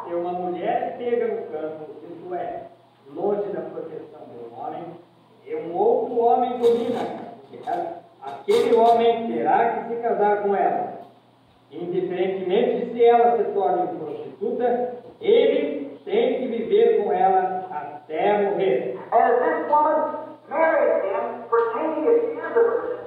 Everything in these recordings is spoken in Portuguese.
Se uma mulher pega no campo, isto é, longe da proteção do homem, e um outro homem domina ela, aquele homem terá que se casar com ela. Indiferentemente se ela se torne prostituta, ele tem que viver com ela até morrer. As this woman married him pretending that she is a virgin,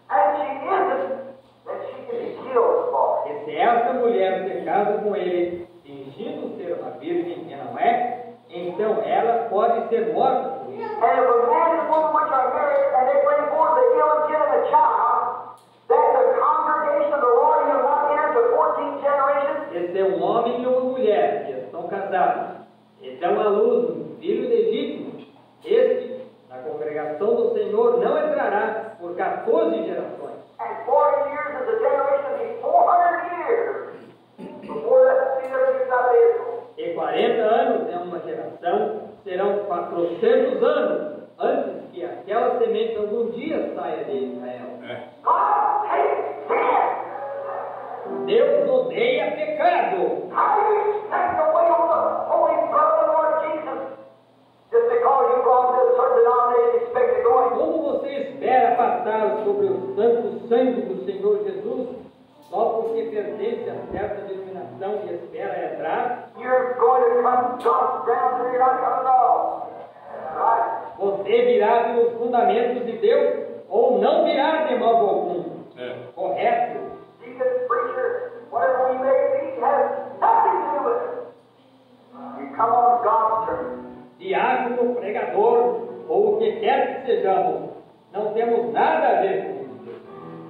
and she isn't, then she can be killed for it. E se essa mulher se casa com ele, fingindo ser uma virgem e não é, então ela pode ser morta por isso. And if a man and woman which are married and they bring forth the illegitimate child, that the congregation of the Lord will not enter to 14 generations. E se um homem e uma mulher que estão casados e dão à luz um filho legítimo, este, na congregação do Senhor, não entrará por 14 gerações. And 40 years is a generation of these 400 years before that seed ever gets out of Israel. E 40 anos é uma geração, serão 400 anos antes que aquela semente algum dia saia de Israel. God hates sin. Deus odeia pecado. How do you expect to wait on the Holy Blood of the Lord Jesus just because you belong to a certain denomination and expect to go in? Como você espera passar sobre o santo sangue do Senhor Jesus só porque pertence a certa denominação e espera entrar? You're going to come God's ground and you're not coming at all. Right? Você virá pelos fundamentos de Deus ou não virá de modo algum. Correto? Deacon, preacher, whatever we may be, has nothing to do with it. You come on God's terms. Diácono, pregador ou o que quer que sejamos, não temos nada a ver com isso.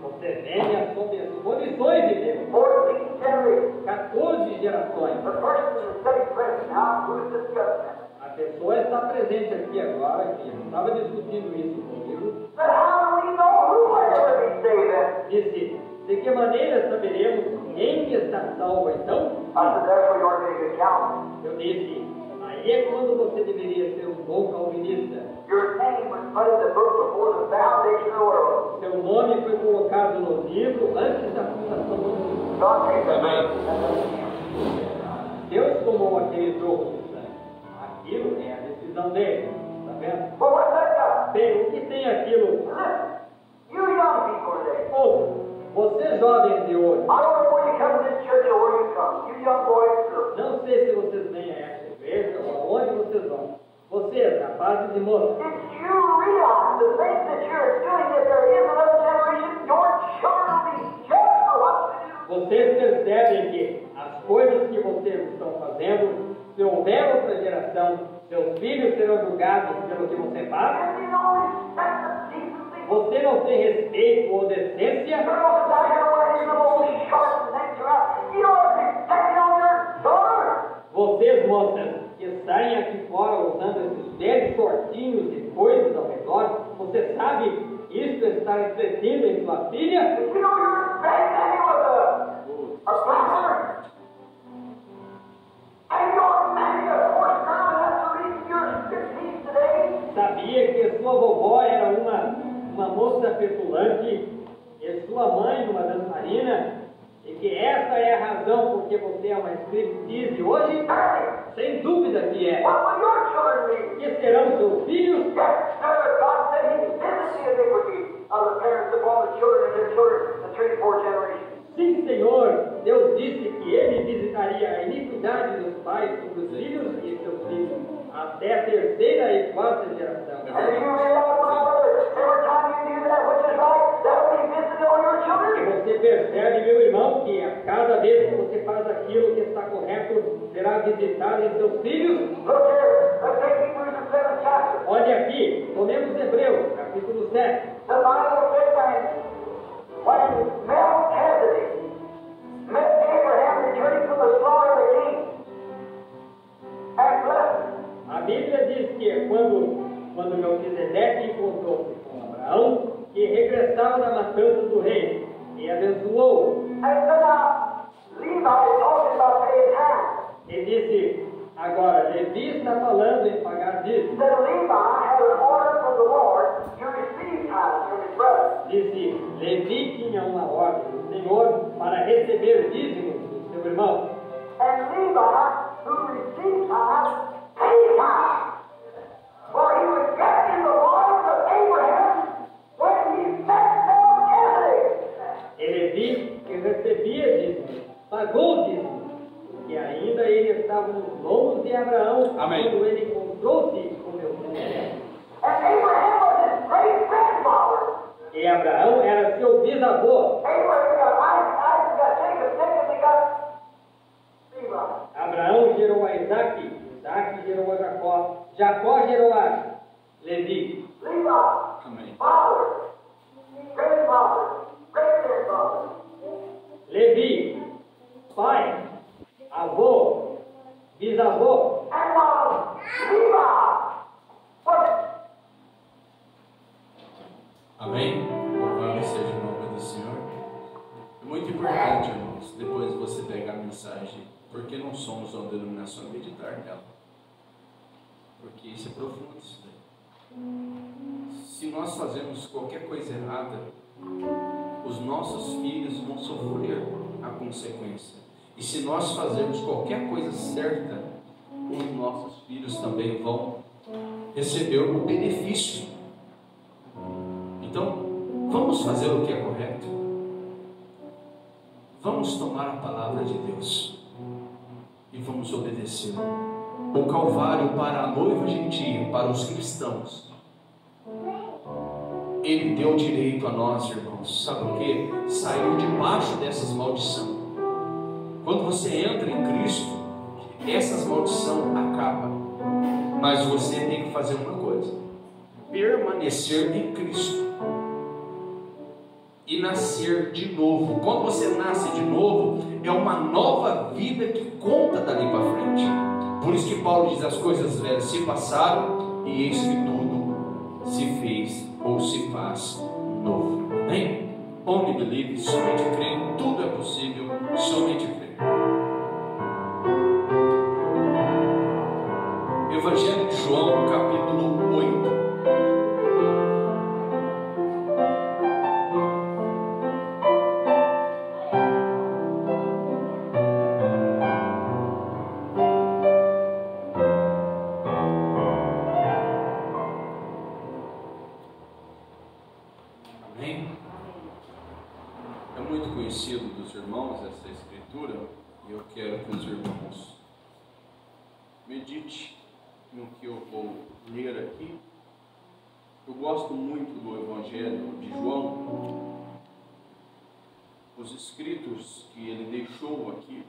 Você venha sob as condições de Deus. 14 generations. 14 gerações. The person is sitting present now who is discussing it. A pessoa está presente aqui agora, que estava discutindo isso comigo. But how do we know who will ever be saved then? Disse, de que maneira saberemos quem está salvo então? I said, therefore you ought to make a count. Eu disse, aí é quando você deveria ser um bom calvinista. Your name was put in the book before the foundation of the world. Seu nome foi colocado no livro antes da fundação do mundo. God takes that. Deus tomou aquele jogo de sangue. Aquilo é a decisão dele. Está vendo? Well, what's that got? Bem, o que tem aquilo? Listen, you young people today. Ouça, vocês jovens de hoje, I don't know where you come to this church or where you come. You young boys and girls. não sei se vocês vêm a esta igreja ou aonde vocês vão. Vocês, rapazes e moças, If you realize the things that you're doing, if there is another generation, your children will be judged for what they do. vocês percebem que as coisas que vocês estão fazendo, se houver outra geração, seus filhos serão julgados pelo que você faz. And you know, respect and decency. Você não tem respeito ou decência. Girls down here wearing these little old shorts and things around. You don't have to be picking on your daughter. Vocês, moças, que saem aqui fora usando esses velhos shortinhos e coisas ao redor, você sabe isso está refletindo em sua filha? You know you're banging with a blacker. And you're marrying a horse girl, and that's the reason you're 15 today. Sabia que sua vovó era uma moça petulante e sua mãe uma dançarina? E que essa é a razão por que você é uma striptease hoje? Sem dúvida que é. What will your children be? Que serão seus filhos? Yes, sir, God said He visits the iniquity of the parents upon the children and their children, the 3 and 4 generations. Sim, Senhor. Deus disse que Ele visitaria a iniquidade dos pais sobre os filhos e seus filhos, até a 3ª e 4ª geração. And you realize, my brother, every time you do that which is right, that will be visited on your E children. você percebe, meu irmão, que a cada vez que você faz aquilo que está correto, será visitado em seus filhos? Look here, let's take Hebrews the 7th chapter. Olha aqui, tomemos Hebreus, capítulo 7. The Bible says that when Melchizedek met Abraham returning from the slaughter of the king and blessed him, A Bíblia diz que quando Melquisedeque encontrou-se com Abraão, que regressava da matança do rei, e abençoou, and so now Levi is talking about paying tithes. e disse, agora, Levi está falando em pagar dízimo. That Levi had an order from the Lord to receive tithes from his brothers. Disse, Levi tinha uma ordem do Senhor para receber dízimos do seu irmão. And Levi pagou o dízimo, porque ainda ele estava nos lombos de Abraão, Amém. quando ele encontrou-se com Melquisedeque. And Abraham was his great grandfather. E Abraão era seu bisavô. Abraham got Isaac got Jacob, Jacob got Levi. Abraão gerou a Isaac, Isaac gerou a Jacó, Jacó gerou a Levi. Levi, Amém. father, grandfather, great grandfather. Levi, pai, avô, bisavô. And Levi was Amém? Louvado seja o nome do Senhor. É muito importante, irmãos, depois você pegar a mensagem, porque não somos uma denominação, meditar nela. Porque isso é profundo, isso daí. Se nós fazemos qualquer coisa errada, os nossos filhos vão sofrer a consequência. E se nós fazermos qualquer coisa certa, os nossos filhos também vão receber o benefício. Então, vamos fazer o que é correto. Vamos tomar a palavra de Deus e vamos obedecer. O Calvário para a noiva gentia, para os cristãos, Ele deu direito a nós, irmãos. Sabe por quê? Saiu debaixo dessas maldições. Quando você entra em Cristo, essas maldições acabam. Mas você tem que fazer uma coisa: permanecer em Cristo e nascer de novo. Quando você nasce de novo, é uma nova vida que conta dali para frente. Por isso que Paulo diz: as coisas velhas se passaram e eis que tudo se fez ou se faz novo. Amém? Only believe, somente creio, tudo é possível, somente creio. Evangelho de João, capítulo 8. É muito conhecido dos irmãos essa escritura, e eu quero que os irmãos medite no que eu vou ler aqui. Eu gosto muito do Evangelho de João, os escritos que ele deixou aqui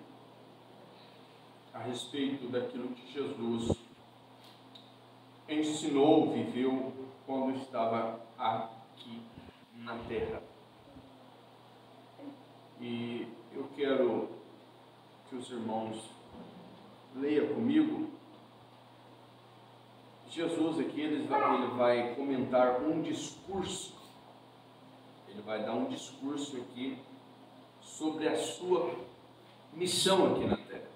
a respeito daquilo que Jesus ensinou, viveu quando estava aqui na terra. E eu quero que os irmãos leiam comigo. Jesus aqui, ele vai comentar um discurso. Ele vai dar um discurso aqui sobre a sua missão aqui na terra.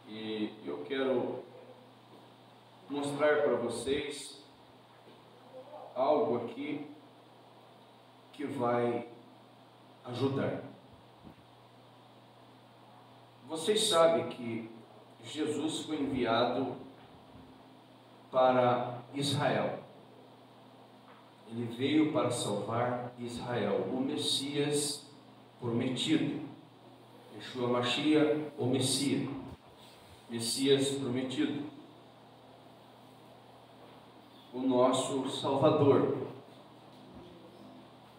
E eu quero mostrar para vocês algo aqui que vai ajudar. Vocês sabem que Jesus foi enviado para Israel. Ele veio para salvar Israel, o Messias prometido. Yeshua Mashiach, o Messias prometido. O nosso Salvador.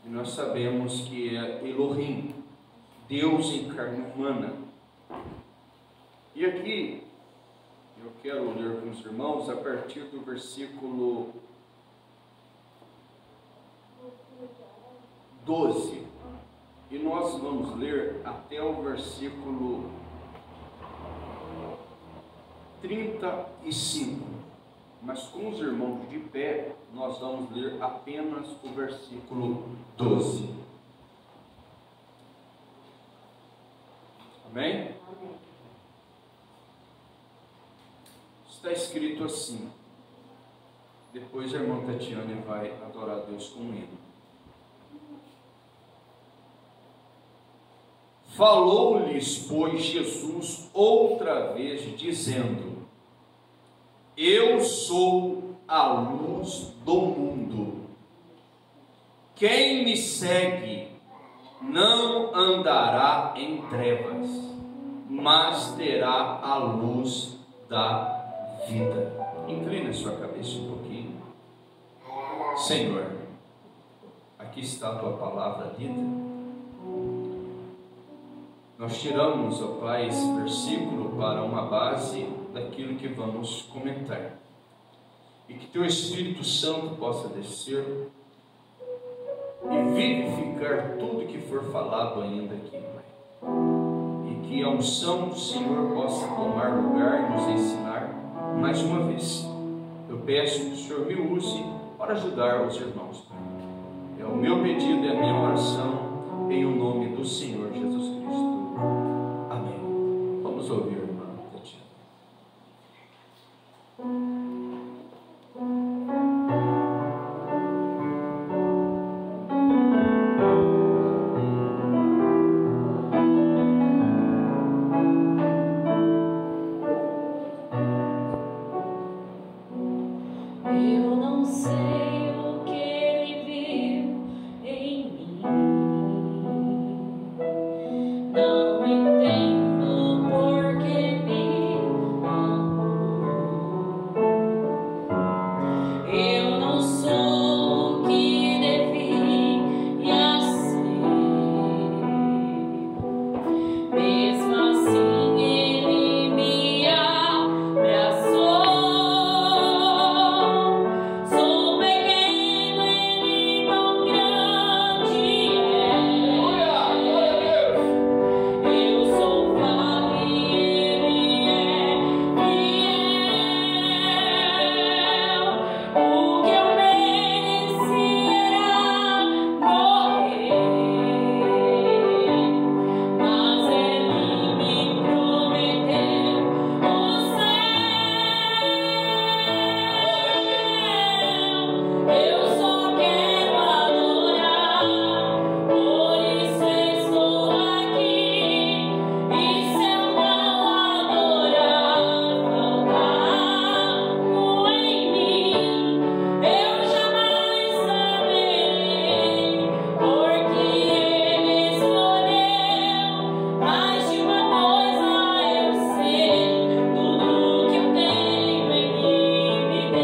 E nós sabemos que é Elohim, Deus em carne humana. E aqui eu quero ler com os irmãos a partir do versículo 12. E nós vamos ler até o versículo 35. Mas com os irmãos de pé, nós vamos ler apenas o versículo 12. Amém? Amém. Está escrito assim. Depois a irmã Tatiane vai adorar a Deus com ele. Falou-lhes, pois, Jesus outra vez, dizendo: Eu sou a luz do mundo. Quem me segue não andará em trevas, mas terá a luz da vida. Inclina a sua cabeça um pouquinho. Senhor, aqui está a tua palavra dita. Nós tiramos, ó Pai, esse versículo para uma base daquilo que vamos comentar. E que teu Espírito Santo possa descer e vivificar tudo que for falado ainda aqui, Pai. E que a unção do Senhor possa tomar lugar e nos ensinar mais uma vez. Eu peço que o Senhor me use para ajudar os irmãos, Pai. É o meu pedido e a minha oração em o nome do Senhor Jesus Cristo. Amém. Vamos ouvir, irmã Tatiana. Eu não sei o que ele viu em mim, não entendo por que me amou. Eu não sou o que devia ser, mesmo assim ele me abraçou. Sou pequeno, ele tão grande é. Eu sou falho e ele é fiel. O que eu mereci era morrer, mas ele me prometeu o céu. Eu só quero adorar, por isso estou aqui. E se eu não adorar, falta algo em mim. Eu jamais saberei, porque ele escolheu. Mais de uma coisa eu sei, tudo que eu tenho ele me deu.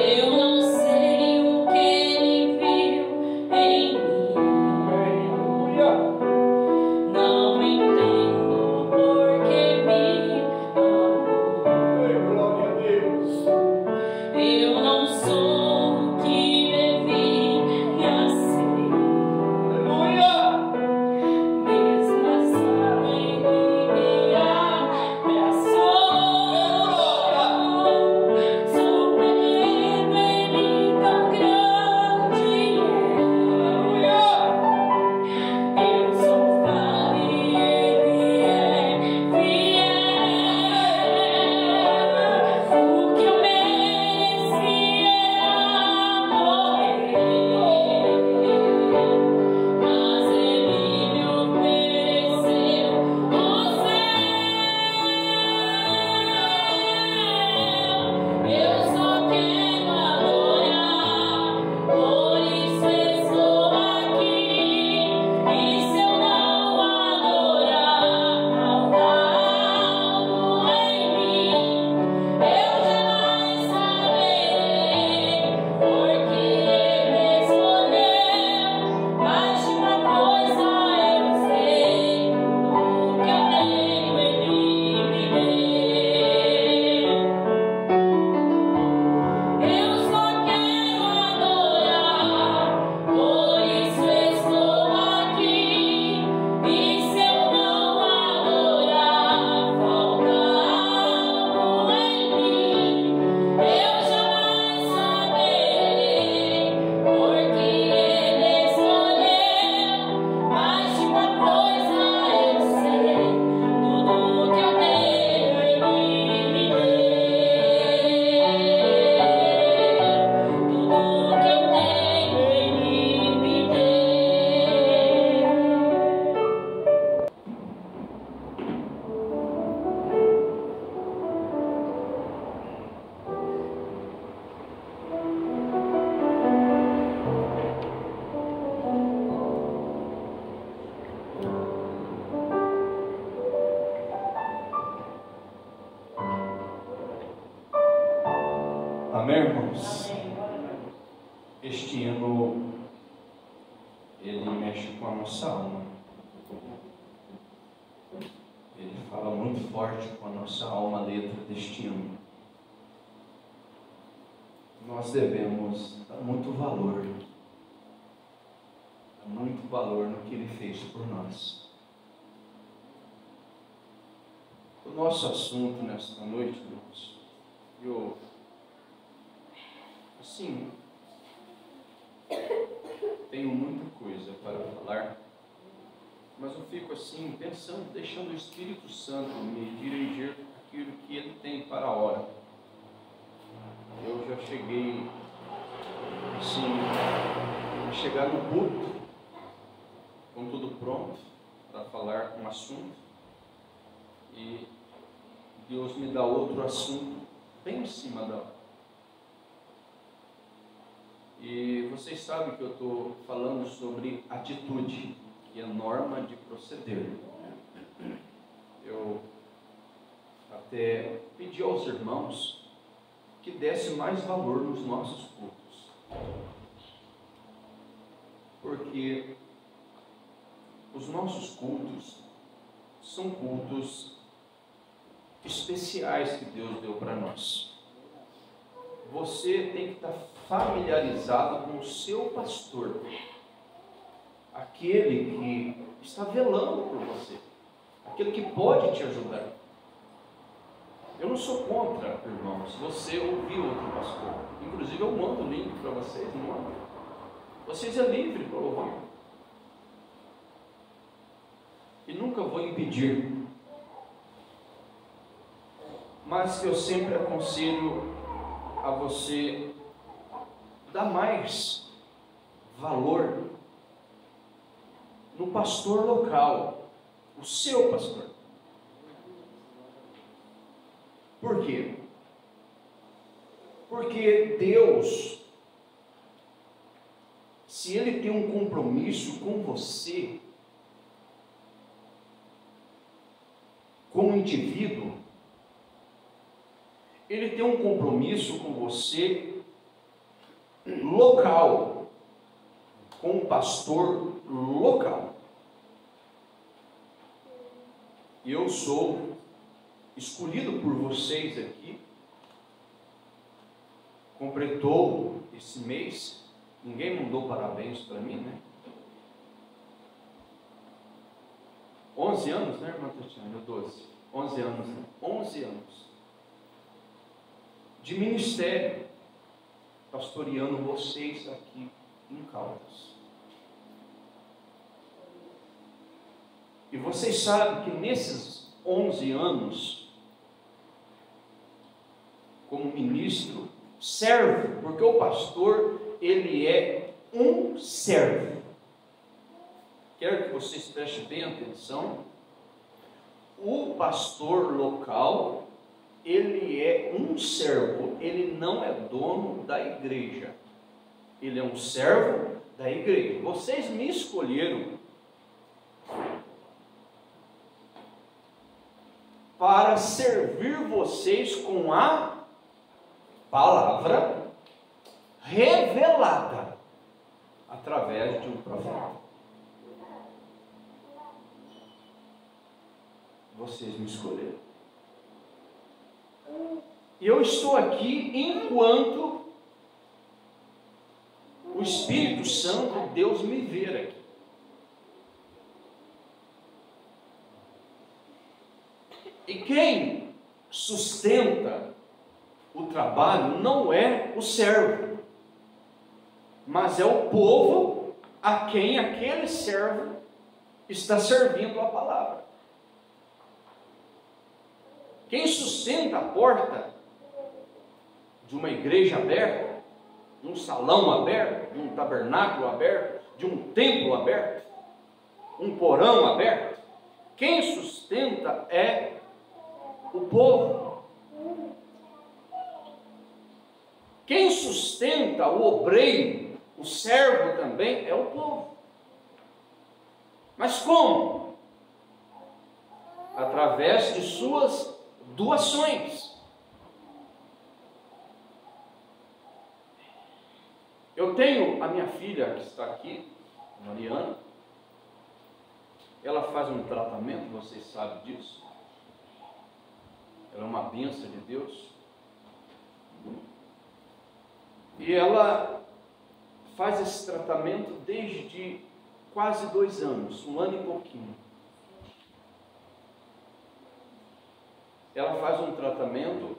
Eu não sei o que ele viu em mim, não entendo por que me amou. Eu não sou o que devia ser, mesmo assim ele me abraçou. Sou pequeno, ele tão grande é. Eu sou falho e ele é fiel. O que eu mereci era morrer, mas ele me ofereceu o céu. Eu só quero adorar, por isso estou aqui. E se eu não adorar, falta algo em mim. Eu jamais saberei, porque ele escolheu. Mais de uma coisa eu sei, tudo que eu tenho ele me deu. Eu só quero adorar, por isso estou aqui. com a nossa alma. Ele fala muito forte com a nossa alma, a letra deste hino. Nós devemos dar muito valor no que Ele fez por nós. O nosso assunto nesta noite, irmãos, assim, tenho muita coisa para falar, mas eu fico assim, pensando, deixando o Espírito Santo me dirigir aquilo que Ele tem para a hora. Eu já cheguei, assim, a chegar no culto, com tudo pronto, para falar um assunto, e Deus me dá outro assunto, bem em cima da hora. E vocês sabem que eu estou falando sobre atitude, que é norma de proceder. Eu até pedi aos irmãos que desse mais valor nos nossos cultos, porque os nossos cultos são cultos especiais que Deus deu para nós. Você tem que estar familiarizado com o seu pastor, aquele que está velando por você, aquele que pode te ajudar. Eu não sou contra, irmãos, você ouvir outro pastor. Inclusive eu mando o link para vocês, não mando. Vocês é livre para ouvir. E nunca vou impedir. Mas eu sempre aconselho a você dar mais valor no pastor local, o seu pastor. Por quê? Porque Deus, se Ele tem um compromisso com você, como indivíduo, Ele tem um compromisso com você local, com o pastor local. E eu sou escolhido por vocês aqui, completou esse mês, ninguém mandou parabéns para mim, né? 11 anos, né, irmã Tatiana? 12. 11 anos, né? 11 anos de ministério, pastoreando vocês aqui em Caldas. E vocês sabem que nesses 11 anos, como ministro, servo, porque o pastor, ele é um servo. Quero que vocês prestem bem atenção. O pastor local, ele é um servo, ele não é dono da igreja. Ele é um servo da igreja. Vocês me escolheram para servir vocês com a palavra revelada através de um profeta. Vocês me escolheram. E eu estou aqui enquanto o Espírito Santo, Deus me ver aqui. E quem sustenta o trabalho não é o servo, mas é o povo a quem aquele servo está servindo a palavra. Quem sustenta a porta de uma igreja aberta, de um salão aberto, de um tabernáculo aberto, de um templo aberto, um porão aberto, quem sustenta é o povo. Quem sustenta o obreiro, o servo também, é o povo. Mas como? Através de suas doações. Eu tenho a minha filha que está aqui, Mariana, ela faz um tratamento, vocês sabem disso. Ela é uma bênção de Deus. E ela faz esse tratamento desde quase 2 anos, 1 ano e pouquinho. Ela faz um tratamento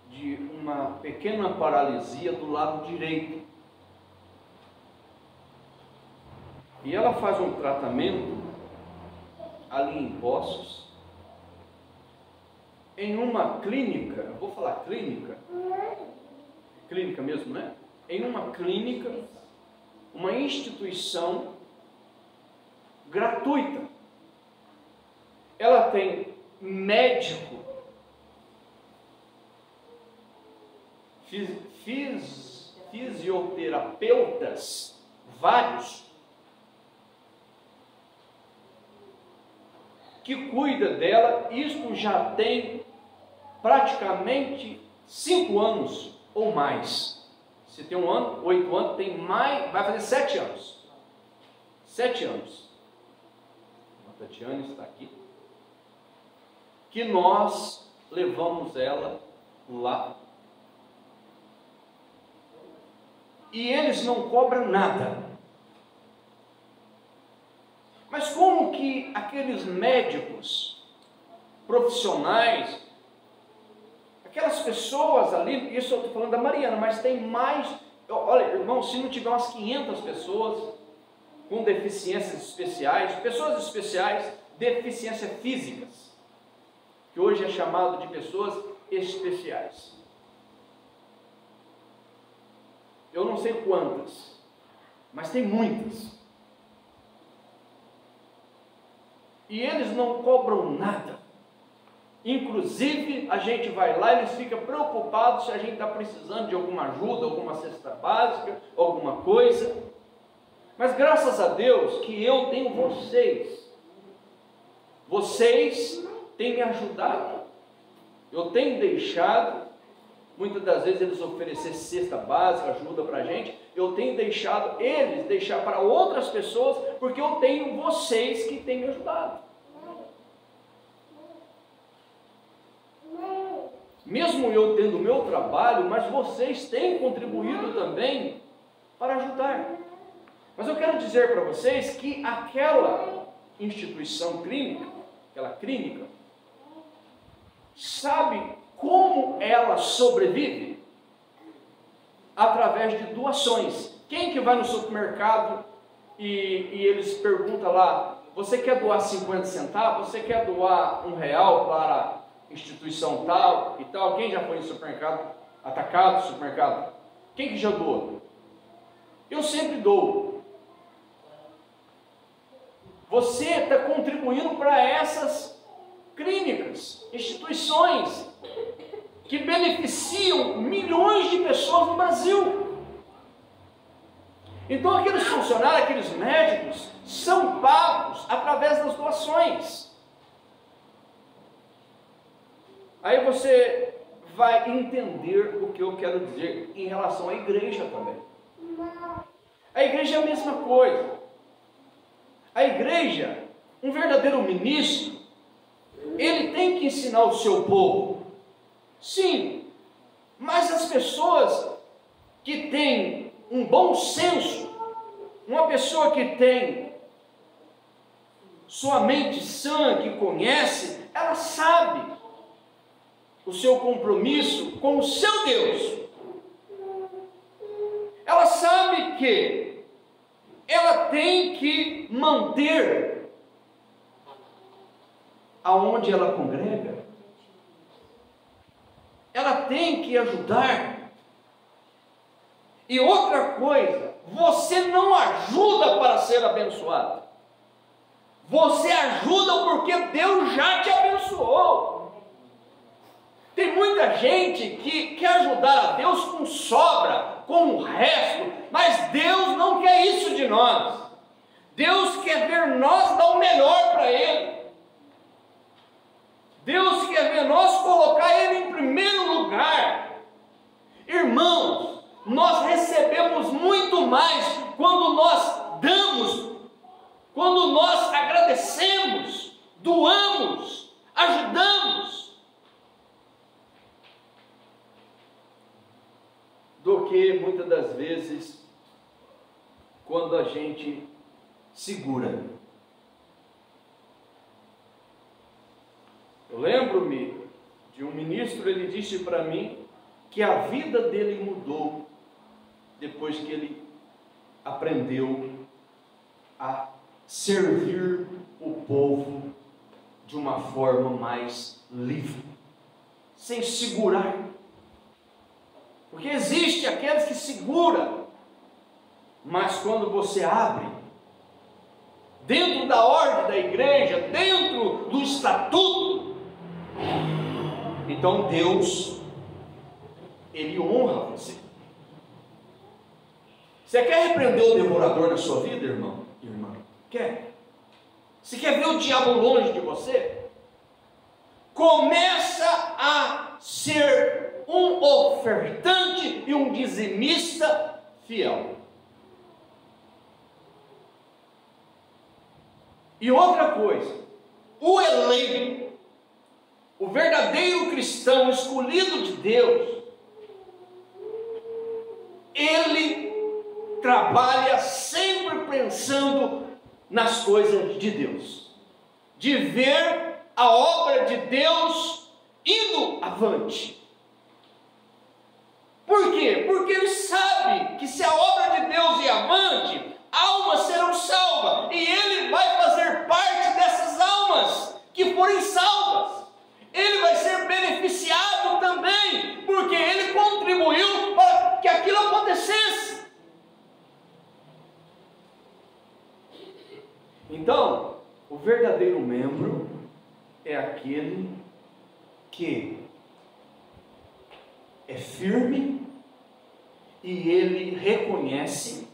de uma pequena paralisia do lado direito. E ela faz um tratamento ali em Poços, em uma clínica, eu vou falar clínica mesmo, né? Em uma clínica, uma instituição gratuita. Ela tem médico, fisioterapeutas, vários, que cuida dela. Isto já tem praticamente 5 anos ou mais. Se tem 1 ano, 8 anos, tem mais, vai fazer 7 anos. 7 anos. A Tatiana está aqui. Que nós levamos ela lá. E eles não cobram nada. Mas como que aqueles médicos profissionais, aquelas pessoas ali, isso eu estou falando da Mariana, mas tem mais, olha, irmão, se não tiver umas 500 pessoas com deficiências especiais, pessoas especiais, deficiências físicas, que hoje é chamado de pessoas especiais. Eu não sei quantas, mas tem muitas. E eles não cobram nada. Inclusive, a gente vai lá e eles ficam preocupados se a gente está precisando de alguma ajuda, alguma cesta básica, alguma coisa. Mas graças a Deus que eu tenho vocês. Vocês têm me ajudado. Eu tenho deixado, muitas das vezes eles oferecer cesta básica, ajuda para a gente. Eu tenho deixado eles deixar para outras pessoas, porque eu tenho vocês que têm me ajudado. Mesmo eu tendo o meu trabalho, mas vocês têm contribuído também para ajudar. Mas eu quero dizer para vocês que aquela instituição clínica, aquela clínica, sabe como ela sobrevive? Através de doações. Quem que vai no supermercado e eles perguntam lá, você quer doar 50 centavos? Você quer doar R$1 para instituição tal e tal? Quem já foi no supermercado, atacado, supermercado? Quem que já doou? Eu sempre dou. Você está contribuindo para essas clínicas, instituições que beneficiam milhões de pessoas no Brasil. Então aqueles funcionários, aqueles médicos são pagos através das doações. Aí você vai entender o que eu quero dizer em relação à igreja também. A igreja é a mesma coisa. A igreja, um verdadeiro ministro, ele tem que ensinar o seu povo. Sim, mas as pessoas que têm um bom senso, uma pessoa que tem sua mente sã, que conhece, ela sabe o seu compromisso com o seu Deus. Ela sabe que ela tem que manter aonde ela congrega. Ela tem que ajudar. E outra coisa, você não ajuda para ser abençoado. Você ajuda porque Deus já te abençoou. Tem muita gente que quer ajudar a Deus com sobra, com o resto, mas Deus não quer isso de nós. Deus quer ver nós dar o melhor para Ele. Deus quer ver nós colocar Ele em primeiro lugar. Irmãos, nós recebemos muito mais quando nós damos quando nós agradecemos, doamos, ajudamos, do que muitas das vezes quando a gente segura. Eu lembro-me de um ministro, ele disse para mim que a vida dele mudou depois que ele aprendeu a servir o povo de uma forma mais livre, sem segurar. Porque existe aqueles que seguram, mas quando você abre, dentro da ordem da igreja, dentro do estatuto, então Deus, Ele honra você. Você quer repreender o devorador na sua vida, irmão? Irmã? Quer? Você quer ver o diabo longe de você? Começa a ser um ofertante e um dizimista fiel. E outra coisa, o eleito, o verdadeiro cristão escolhido de Deus, ele trabalha sempre pensando nas coisas de Deus, de ver a obra de Deus indo avante. Por quê? Porque ele sabe que se a obra de Deus ir avante, almas serão salvas, e ele vai fazer parte dessas almas que forem salvas. Ele vai ser beneficiado também, porque ele contribuiu para que aquilo acontecesse. Então, o verdadeiro membro é aquele que é firme e ele reconhece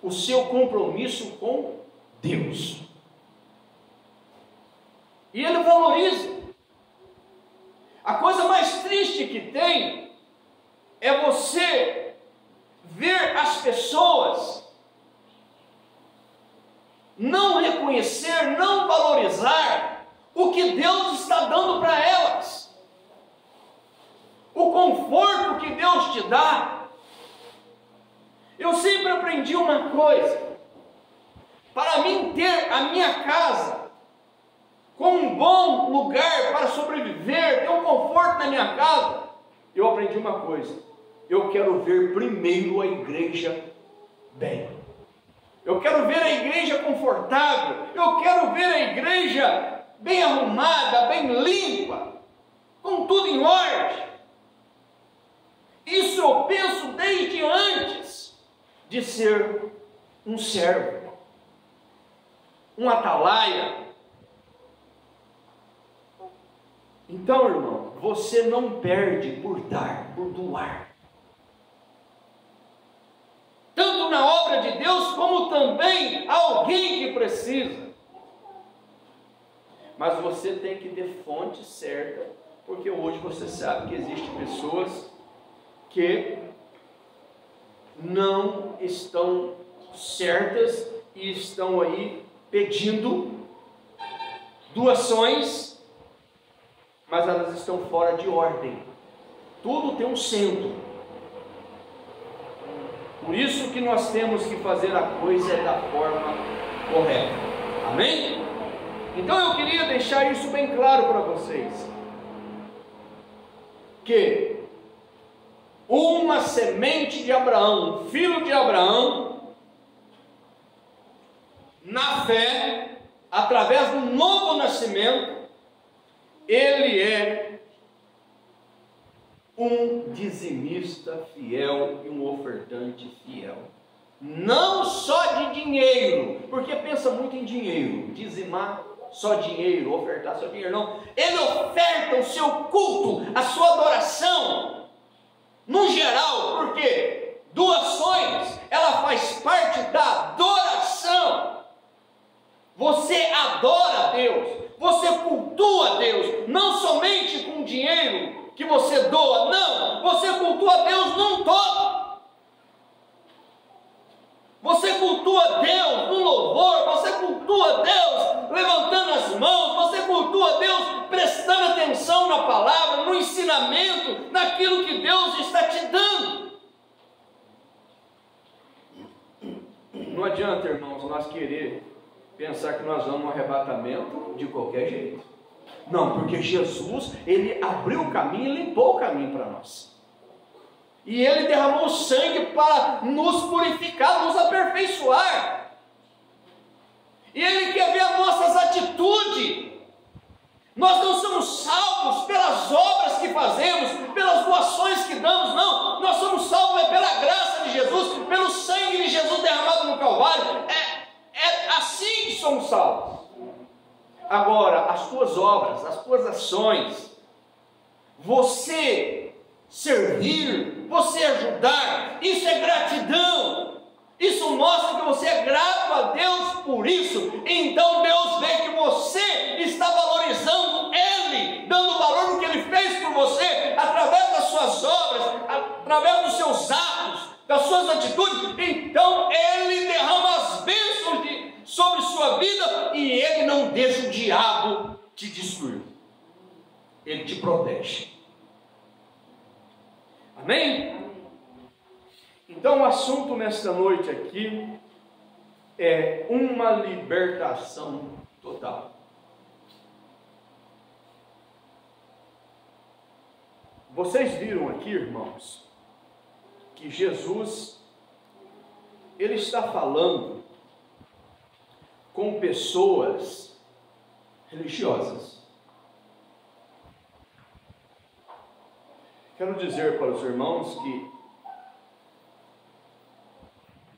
o seu compromisso com Deus. E ele valoriza. A coisa mais triste que tem é você ver as pessoas não reconhecer, não valorizar o que Deus está dando para elas, o conforto que Deus te dá. Eu sempre aprendi uma coisa: para mim ter a minha casa com um bom lugar para sobreviver, ter um conforto na minha casa, eu aprendi uma coisa: eu quero ver primeiro a igreja bem. Eu quero ver a igreja confortável, eu quero ver a igreja bem arrumada, bem limpa, com tudo em ordem. Isso eu penso desde antes de ser um servo, um atalaia. Então, irmão, você não perde por dar, por doar. Tanto na obra de Deus, como também alguém que precisa. Mas você tem que ter fonte certa, porque hoje você sabe que existem pessoas que não estão certas e estão aí pedindo doações, mas elas estão fora de ordem. Tudo tem um centro. Por isso que nós temos que fazer a coisa da forma correta. Amém? Então eu queria deixar isso bem claro para vocês, que uma semente de Abraão, um filho de Abraão, na fé, através do novo nascimento, ele é um dizimista fiel e um ofertante fiel. Não só de dinheiro, porque pensa muito em dinheiro, dizimar só dinheiro, ofertar só dinheiro, não. Ele oferta o seu culto, a sua adoração, no geral, porque doações, ela faz parte da adoração. Você adora a Deus, você cultua a Deus, não somente com dinheiro que você doa, não, você cultua a Deus num todo. Você cultua a Deus no louvor, naquilo que Deus está te dando. Não adianta, irmãos, nós querer pensar que nós vamos no arrebatamento de qualquer jeito. Não, porque Jesus, Ele abriu o caminho e limpou o caminho para nós. E Ele derramou sangue para nos purificar, nos aperfeiçoar. E Ele quer ver as nossas atitudes. Nós não somos salvos pelas obras que fazemos, pelas doações que damos, não. Nós somos salvos pela graça de Jesus, pelo sangue de Jesus derramado no Calvário. É assim que somos salvos. Agora, as tuas obras, as tuas ações, você servir, você ajudar, isso é gratidão. Isso mostra que você é grato a Deus por isso. Então Deus vê que você está valorizando Ele, dando valor no que Ele fez por você, através das suas obras, através dos seus atos, das suas atitudes. Então Ele derrama as bênçãos sobre sua vida e Ele não deixa o diabo te destruir. Ele te protege. Amém? Então o assunto nesta noite aqui é uma libertação total. Vocês viram aqui, irmãos, que Jesus, Ele está falando com pessoas religiosas. Quero dizer para os irmãos que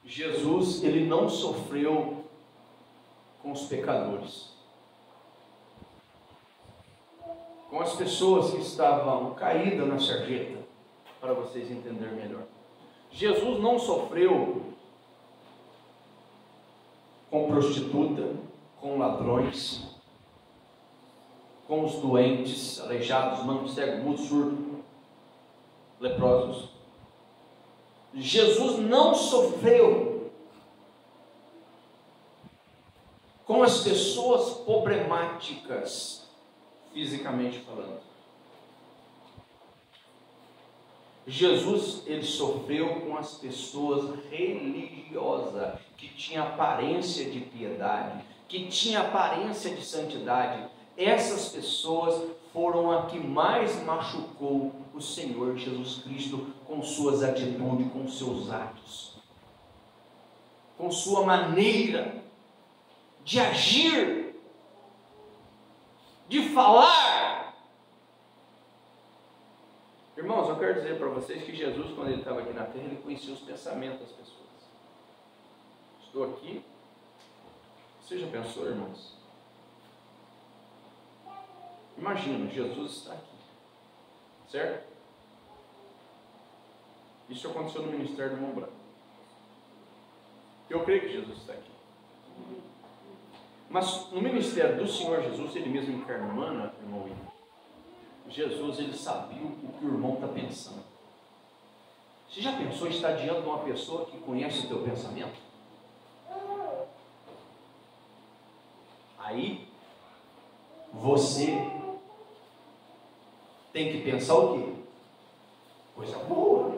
Jesus, Ele não sofreu com os pecadores, com as pessoas que estavam caídas na sarjeta, para vocês entenderem melhor. Jesus não sofreu com prostituta, com ladrões, com os doentes, aleijados, mancos, cegos, mudos, surdos, leprosos. Jesus não sofreu com as pessoas problemáticas, fisicamente falando. Jesus, Ele sofreu com as pessoas religiosas, que tinha aparência de piedade, que tinha aparência de santidade. Essas pessoas foram a que mais machucou o Senhor Jesus Cristo com suas atitudes, com seus atos, com sua maneira de agir, de falar. Irmãos, eu quero dizer para vocês que Jesus, quando Ele estava aqui na terra, Ele conhecia os pensamentos das pessoas. Estou aqui. Você já pensou, irmãos? Imagina, Jesus está aqui, certo? Isso aconteceu no ministério do irmão Branco. Eu creio que Jesus está aqui. Mas no ministério do Senhor Jesus, Ele mesmo em carne humana, irmão William, Jesus, Ele sabia o que o irmão está pensando. Você já pensou em estar diante de uma pessoa que conhece o teu pensamento? Aí, você tem que pensar o quê? Coisa boa.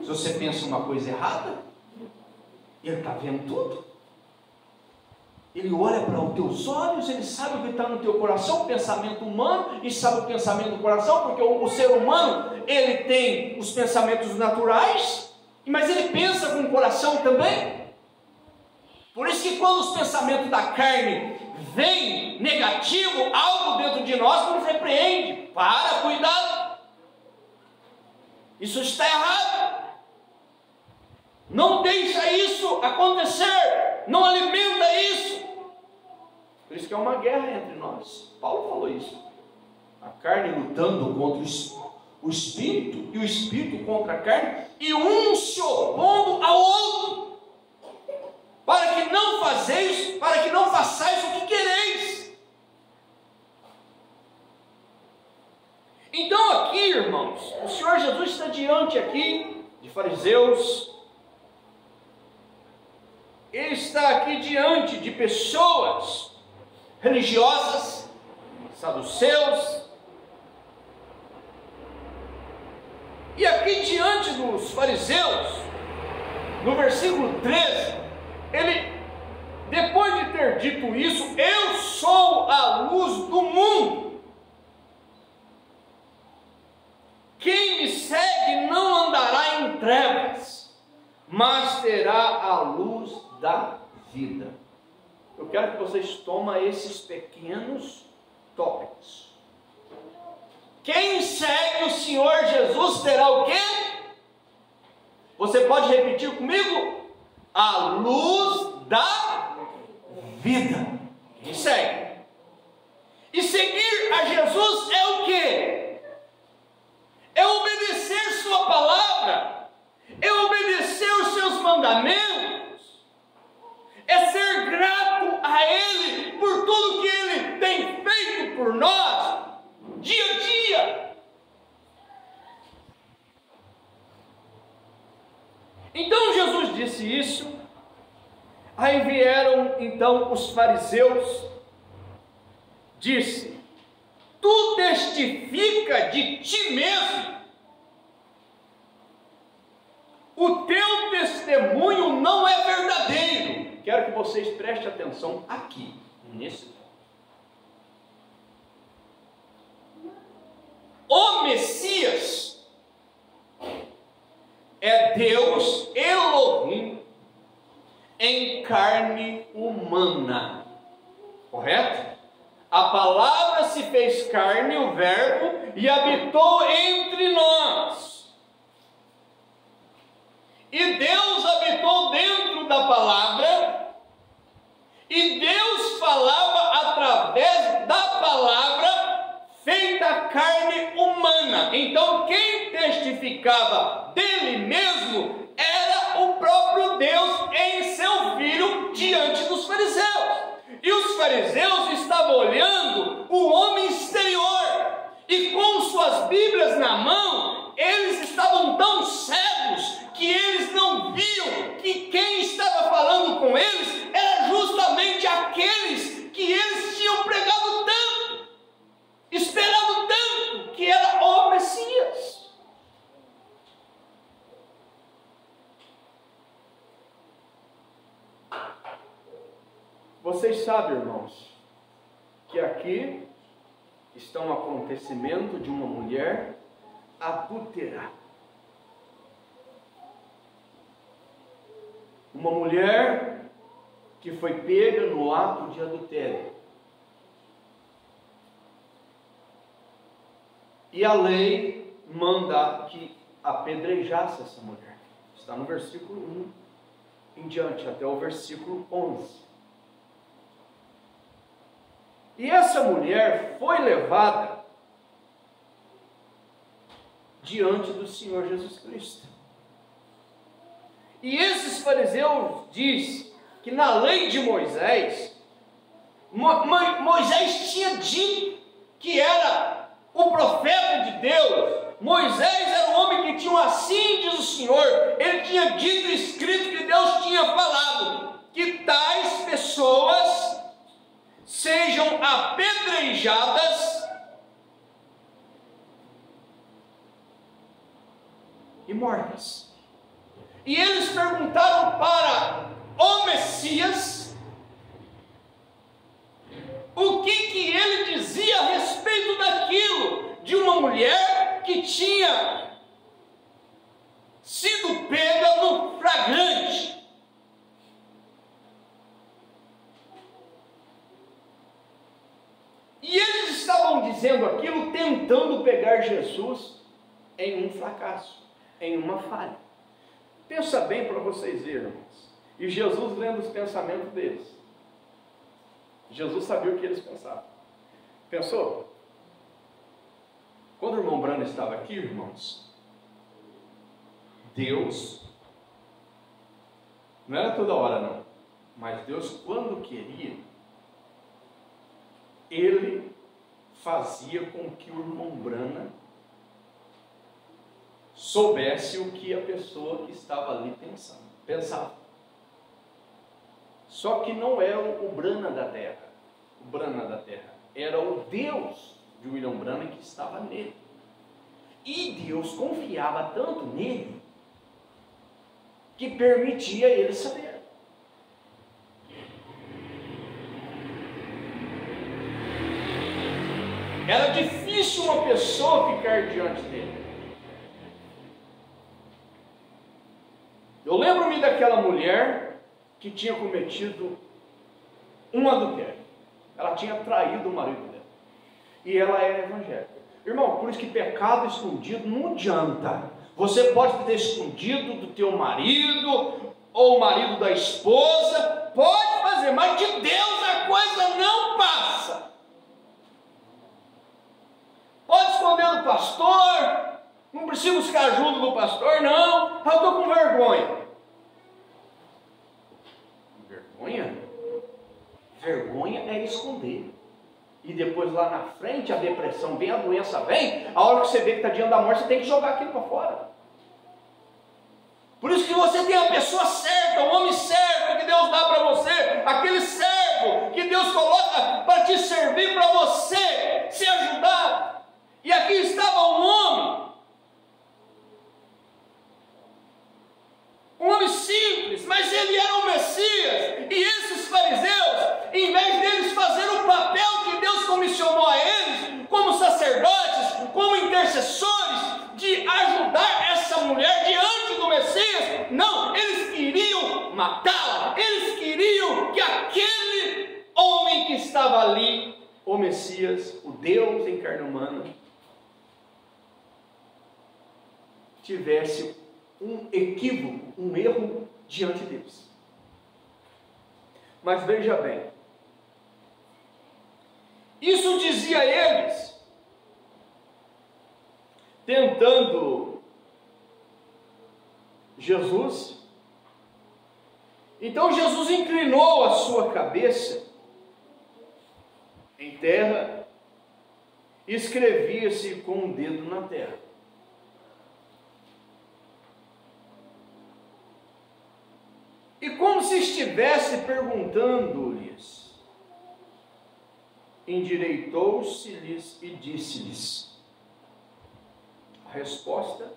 Se você pensa uma coisa errada, Ele está vendo tudo. Ele olha para os teus olhos, Ele sabe o que está no teu coração, o pensamento humano, e sabe o pensamento do coração, porque o ser humano, ele tem os pensamentos naturais, mas ele pensa com o coração também. Por isso que quando os pensamentos da carne vêm negativo, algo dentro de nós nos repreende. Para, cuidado. Isso está errado. Não deixa isso acontecer. Não alimenta isso. Por isso que é uma guerra entre nós. Paulo falou isso. A carne lutando contra o espírito, e o espírito contra a carne, e um se opondo ao outro, para que não façais o que quereis. Então aqui, irmãos, o Senhor Jesus está diante aqui de fariseus. Ele está aqui diante de pessoas religiosas, saduceus, E aqui diante dos fariseus, no versículo 13, ele, depois de ter dito isso, eu sou a luz do mundo. Quem me segue não andará em trevas, mas terá a luz da vida. Eu quero que vocês tomem esses pequenos tópicos. Quem segue o Senhor Jesus terá o quê? Você pode repetir comigo? A luz da vida. Quem segue? E seguir a Jesus é o quê? É obedecer sua palavra, é obedecer os seus mandamentos, é ser grato a Ele por tudo que Ele tem feito por nós, dia a dia. Então Jesus disse isso, aí vieram então os fariseus, disse: tu testifica de ti mesmo, o teu testemunho não é verdadeiro. Quero que vocês prestem atenção aqui, nesse ponto. O Messias é Deus Elohim em carne humana, correto? A palavra se fez carne, o verbo, e habitou entre nós. E Deus habitou dentro da palavra, e Deus falava através da palavra feita carne humana. Então quem testificava dele mesmo era o próprio Deus em seu Filho diante dos fariseus. E os fariseus estavam olhando o homem exterior, e com suas Bíblias na mão, eles estavam tão cegos que eles não viam que quem estava falando com eles era justamente aqueles que eles tinham pregado tanto, esperado tanto, que era o Messias. Vocês sabem, irmãos, que aqui está um acontecimento de uma mulher adulterada. Uma mulher que foi pega no ato de adultério. E a lei manda que apedrejasse essa mulher. Está no versículo 1 em diante, até o versículo 11. E essa mulher foi levada diante do Senhor Jesus Cristo. E esses fariseus dizem que na lei de Moisés, Moisés tinha dito que era o profeta de Deus. Moisés era um homem que tinha assim diz o Senhor. Ele tinha dito e escrito que Deus tinha falado que tais pessoas sejam apedrejadas e mortas. E eles perguntaram para o Messias o que ele dizia a respeito daquilo, de uma mulher que tinha sido pega no flagrante. E eles estavam dizendo aquilo, tentando pegar Jesus em um fracasso, em uma falha. Pensa bem para vocês verem, irmãos. E Jesus lendo os pensamentos deles. Jesus sabia o que eles pensavam. Pensou? Quando o irmão Brano estava aqui, irmãos, Deus, não era toda hora não, mas Deus, quando queria, Ele fazia com que o irmão Brana soubesse o que a pessoa que estava ali pensava. Só que não era o Brana da terra, era o Deus de William Branham que estava nele. E Deus confiava tanto nele que permitia ele saber. Era difícil uma pessoa ficar diante dele. Eu lembro-me daquela mulher que tinha cometido um adultério. Ela tinha traído o marido dela. E ela era evangélica. Irmão, por isso que pecado escondido não adianta. Você pode ter escondido do teu marido, ou o marido da esposa, pode fazer, mas de Deus a coisa não passa. Pode esconder do pastor, não precisa buscar ajuda do pastor, não. Eu estou com vergonha. Vergonha? Vergonha é esconder. E depois lá na frente a depressão vem, a doença vem, a hora que você vê que está diante da morte, você tem que jogar aquilo para fora. Por isso que você tem a pessoa certa, o homem certo que Deus dá para você, aquele servo que Deus coloca para te servir, para você se ajudar. E aqui estava um homem simples, mas ele era o Messias. E esses fariseus, em vez deles fazer o papel que Deus comissionou a eles, como sacerdotes, como intercessores, de ajudar essa mulher diante do Messias, não, eles queriam matá-la, eles queriam que aquele homem que estava ali, o Messias, o Deus em carne humana, tivesse um equívoco, um erro diante deles. Mas veja bem, isso dizia eles, tentando Jesus. Então Jesus inclinou a sua cabeça em terra e escrevia-se com um dedo na terra. E como se estivesse perguntando-lhes, endireitou-se-lhes e disse-lhes. A resposta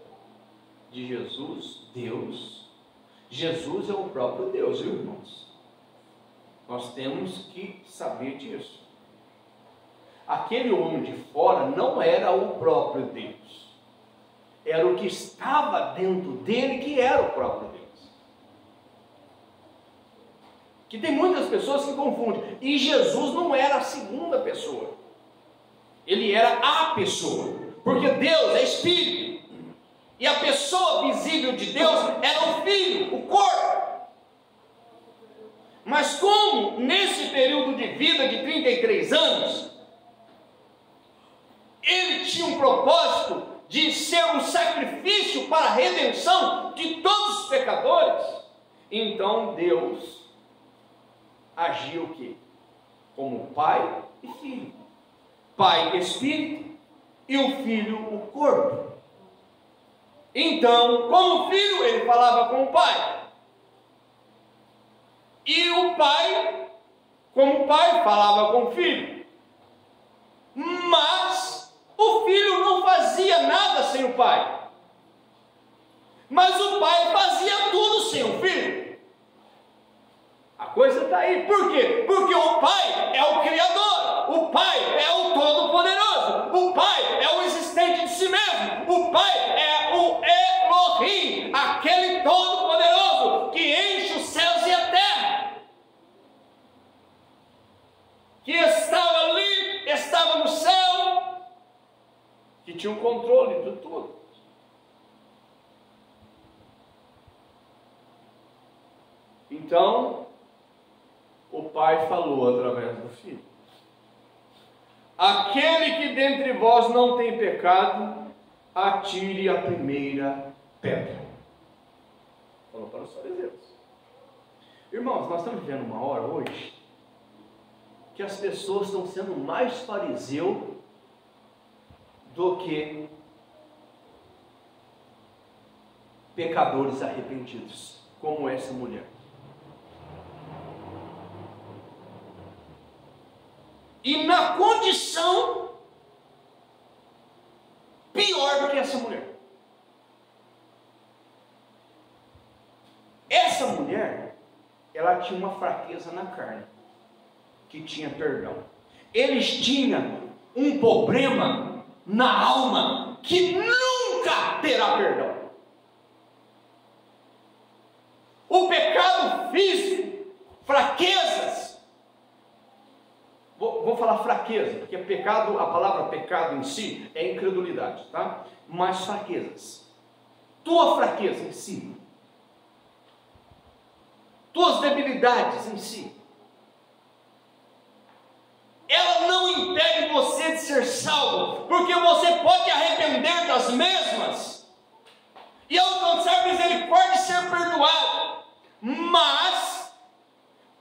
de Jesus, Deus. Jesus é o próprio Deus, irmãos. Nós temos que saber disso. Aquele homem de fora não era o próprio Deus. Era o que estava dentro dele que era o próprio Deus. Que tem muitas pessoas que confundem. E Jesus não era a segunda pessoa. Ele era a pessoa. Porque Deus é Espírito. E a pessoa visível de Deus era o Filho, o corpo. Mas como nesse período de vida de 33 anos, ele tinha um propósito de ser um sacrifício para a redenção de todos os pecadores, então Deus agia o quê? Como Pai e Filho. Pai, Espírito, e o Filho, o corpo. Então, como Filho, ele falava com o Pai. E o Pai, como Pai, falava com o Filho. Mas o Filho não fazia nada sem o Pai. Mas o Pai fazia tudo sem o Filho. A coisa está aí. Por quê? Porque o Pai é o Criador. O Pai é o Todo-Poderoso. O Pai é o existente de si mesmo. O Pai é o Elohim, aquele Todo-Poderoso que enche os céus e a terra. Que estava ali, estava no céu, que tinha o controle de tudo. Então, o Pai falou através do Filho. Aquele que dentre vós não tem pecado, atire a primeira pedra. Falou para os fariseus. Irmãos, nós estamos vivendo uma hora hoje que as pessoas estão sendo mais fariseu do que pecadores arrependidos, como essa mulher. E na condição pior do que essa mulher. tinham uma fraqueza na carne, que tinha perdão. Eles tinham um problema na alma, que nunca terá perdão. O pecado físico, fraquezas. Vou falar fraqueza, porque pecado, a palavra pecado em si é incredulidade, tá? Mas fraquezas. Tua fraqueza em si, tuas debilidades em si, ela não impede você de ser salvo, porque você pode arrepender das mesmas e alcançar misericórdia e ser perdoado. Mas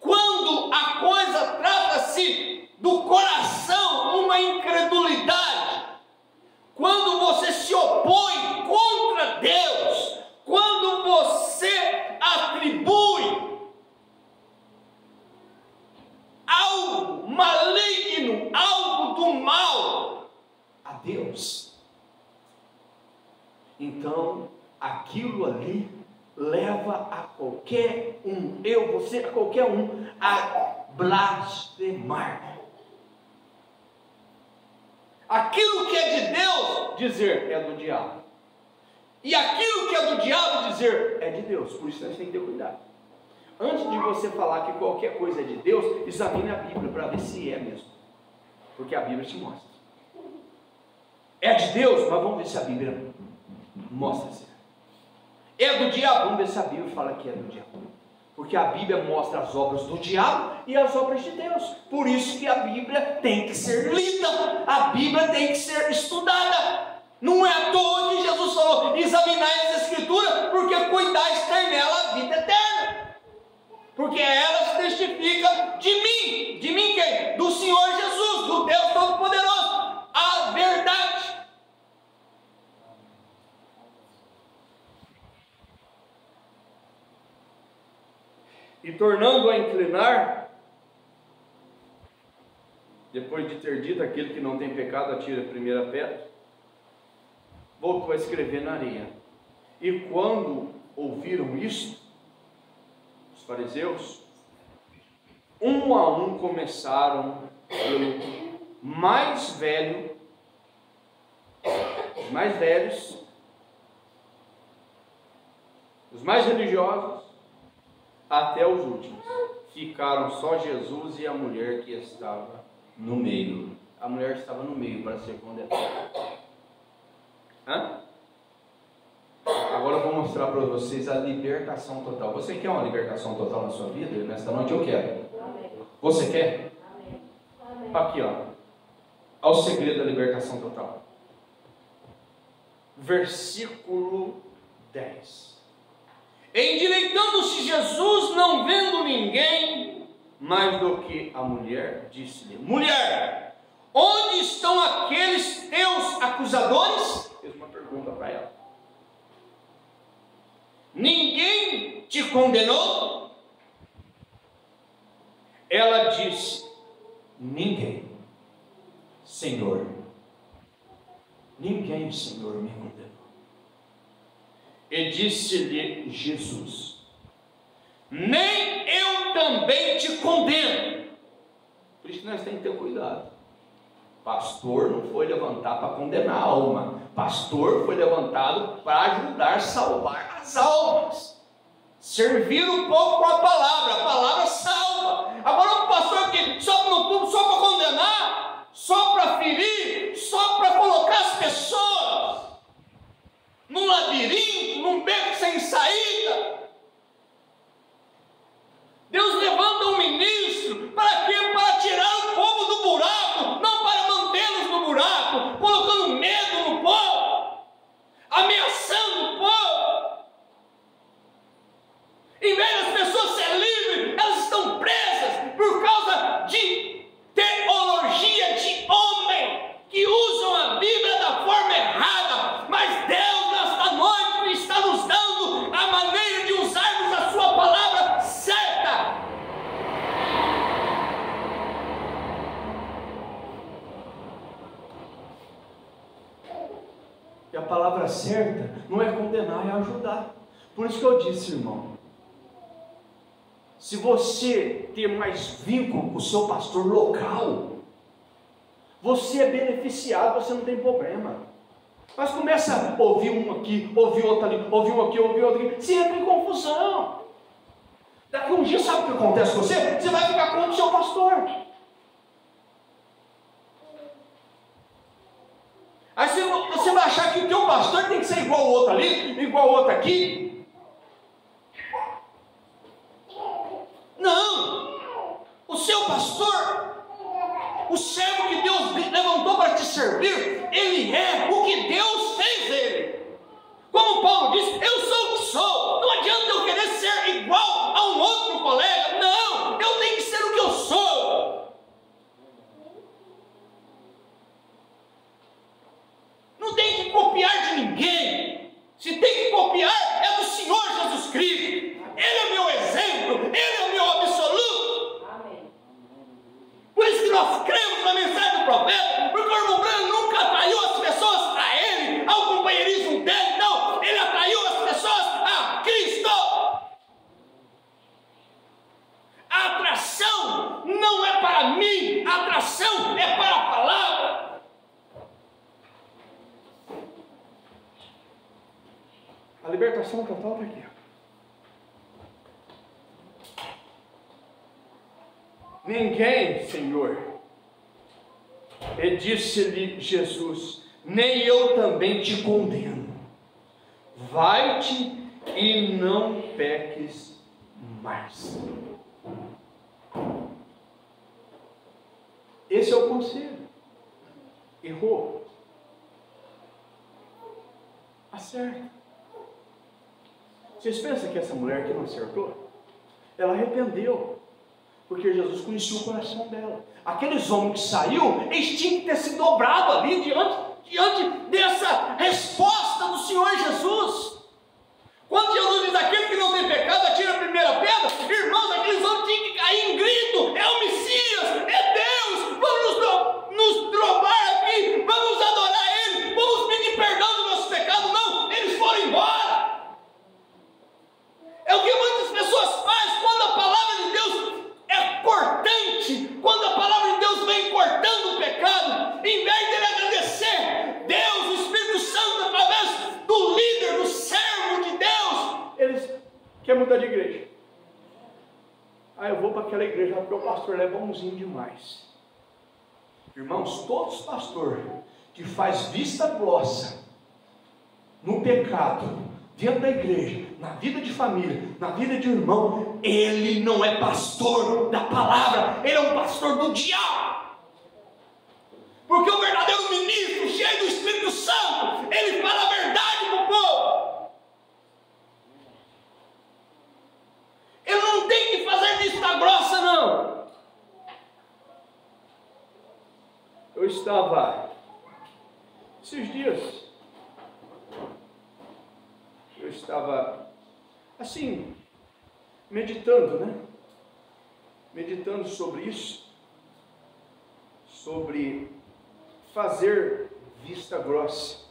quando a coisa trata-se do coração, uma incredulidade, quando você se opõe contra Deus, quando você atribui algo maligno, algo do mal a Deus, então aquilo ali leva a qualquer um, a qualquer um, a blasfemar. Aquilo que é de Deus, dizer é do diabo. E aquilo que é do diabo, dizer é de Deus. Por isso nós temos que ter cuidado. Antes de você falar que qualquer coisa é de Deus, examine a Bíblia para ver se é mesmo. Porque a Bíblia te mostra. É de Deus, mas vamos ver se a Bíblia mostra se é do diabo. Vamos ver se a Bíblia fala que é do diabo. Porque a Bíblia mostra as obras do diabo e as obras de Deus. Por isso que a Bíblia tem que ser lida, a Bíblia tem que ser estudada. Não é à toa que Jesus falou: examinai as Escrituras, porque cuidais ter nela a vida eterna. Porque elas testificam de mim. De mim quem? Do Senhor Jesus, do Deus Todo-Poderoso. A verdade. E tornando a inclinar, depois de ter dito: aquele que não tem pecado atira a primeira pedra, voltou a escrever na areia. E quando ouviram isto, os fariseus, um a um começaram pelo mais velho, os mais velhos, os mais religiosos, até os últimos. Ficaram só Jesus e a mulher que estava no meio. A mulher estava no meio para ser condenada. Agora eu vou mostrar para vocês a libertação total. Você quer uma libertação total na sua vida? Nesta noite eu quero. Você quer? Aqui, ó. Olha o segredo da libertação total. Versículo 10. Endireitando-se Jesus, não vendo ninguém mais do que a mulher, disse-lhe: mulher, onde estão aqueles teus acusadores? Fez uma pergunta para ela. Ninguém te condenou? Ela disse: ninguém, Senhor. Ninguém, Senhor, me condenou. E disse-lhe Jesus: nem eu também te condeno. Por isso que nós temos que ter cuidado. Pastor não foi levantado para condenar a alma. Pastor foi levantado para ajudar a salvar as almas. Servir o povo com a palavra salva. Agora o pastor que sobe no público só para condenar, só para ferir, só para colocar as pessoas num labirinto, num beco sem saída. Deus levanta um ministro para quê? Para tirar o povo do buraco, não para mantê-los no buraco, colocando medo no povo, ameaçando o povo. Em vez das pessoas serem livres, elas estão presas por causa de teologia de homem que usam a Bíblia da forma errada. Mas Deus, nesta noite, está nos dando a maneira de usarmos a sua palavra certa. E a palavra certa não é condenar, é ajudar. Por isso que eu disse, irmão, se você ter mais vínculo com o seu pastor local, você é beneficiado, você não tem problema. Mas começa a ouvir um aqui, ouvir outro ali, ouvir um aqui, ouvir outro aqui, você entra em confusão. Daqui um dia, sabe o que acontece com você? Você vai ficar contra o seu pastor. Aí você vai achar que o teu pastor tem que ser igual o outro ali, igual o outro aqui. Não! O seu pastor, o servo que Deus levantou para te servir, ele é o que Deus fez ele. Como Paulo disse, eu sou o que sou. Não adianta eu querer ser igual a um outro colega. Não, eu tenho que ser o que eu sou. Não tem que copiar de ninguém. Se tem que copiar, é do Senhor Jesus Cristo. Ele é o meu exemplo, Ele é o meu absoluto. Amém. Por isso que nós cremos na mensagem do profeta, porque o irmão Branham nunca atraiu as pessoas a ele, ao companheirismo dele, não. Ele atraiu as pessoas a Cristo. A atração não é para mim, a atração é para a palavra. A libertação total está aqui. Ninguém, Senhor, e disse-lhe Jesus, nem eu também te condeno. Vai-te e não peques mais. Esse é o conselho. Errou. Acerta. Vocês pensam que essa mulher que não acertou? Ela arrependeu. Porque Jesus conhecia o coração dela. Aqueles homens que saiu, eles tinham que ter se dobrado ali diante dessa resposta do Senhor Jesus. Quando Jesus diz, aquele que não tem pecado, atira a primeira pedra, irmãos, aqueles homens tinham que cair em grito, é o Messias, é Deus, vamos nos drobar aqui, vamos adorar Ele, vamos pedir perdão dos nossos pecados. Não, eles foram embora. É o que muitas pessoas fazem quando a palavra de Deus é cortante, quando a palavra de Deus vem cortando o pecado, em vez dele agradecer Deus, o Espírito Santo, através do líder, do servo de Deus, eles querem mudar de igreja. Eu vou para aquela igreja porque o pastor é bonzinho demais. Irmãos, todos os pastores que faz vista grossa no pecado, dentro da igreja, na vida de família, na vida de irmão, ele não é pastor da palavra, ele é um pastor do diabo. Porque o verdadeiro ministro, cheio do Espírito Santo, ele fala a verdade para o povo. Ele não tem que fazer vista grossa, não. Eu estava esses dias, eu estava assim, meditando, né? Meditando sobre isso, sobre fazer vista grossa.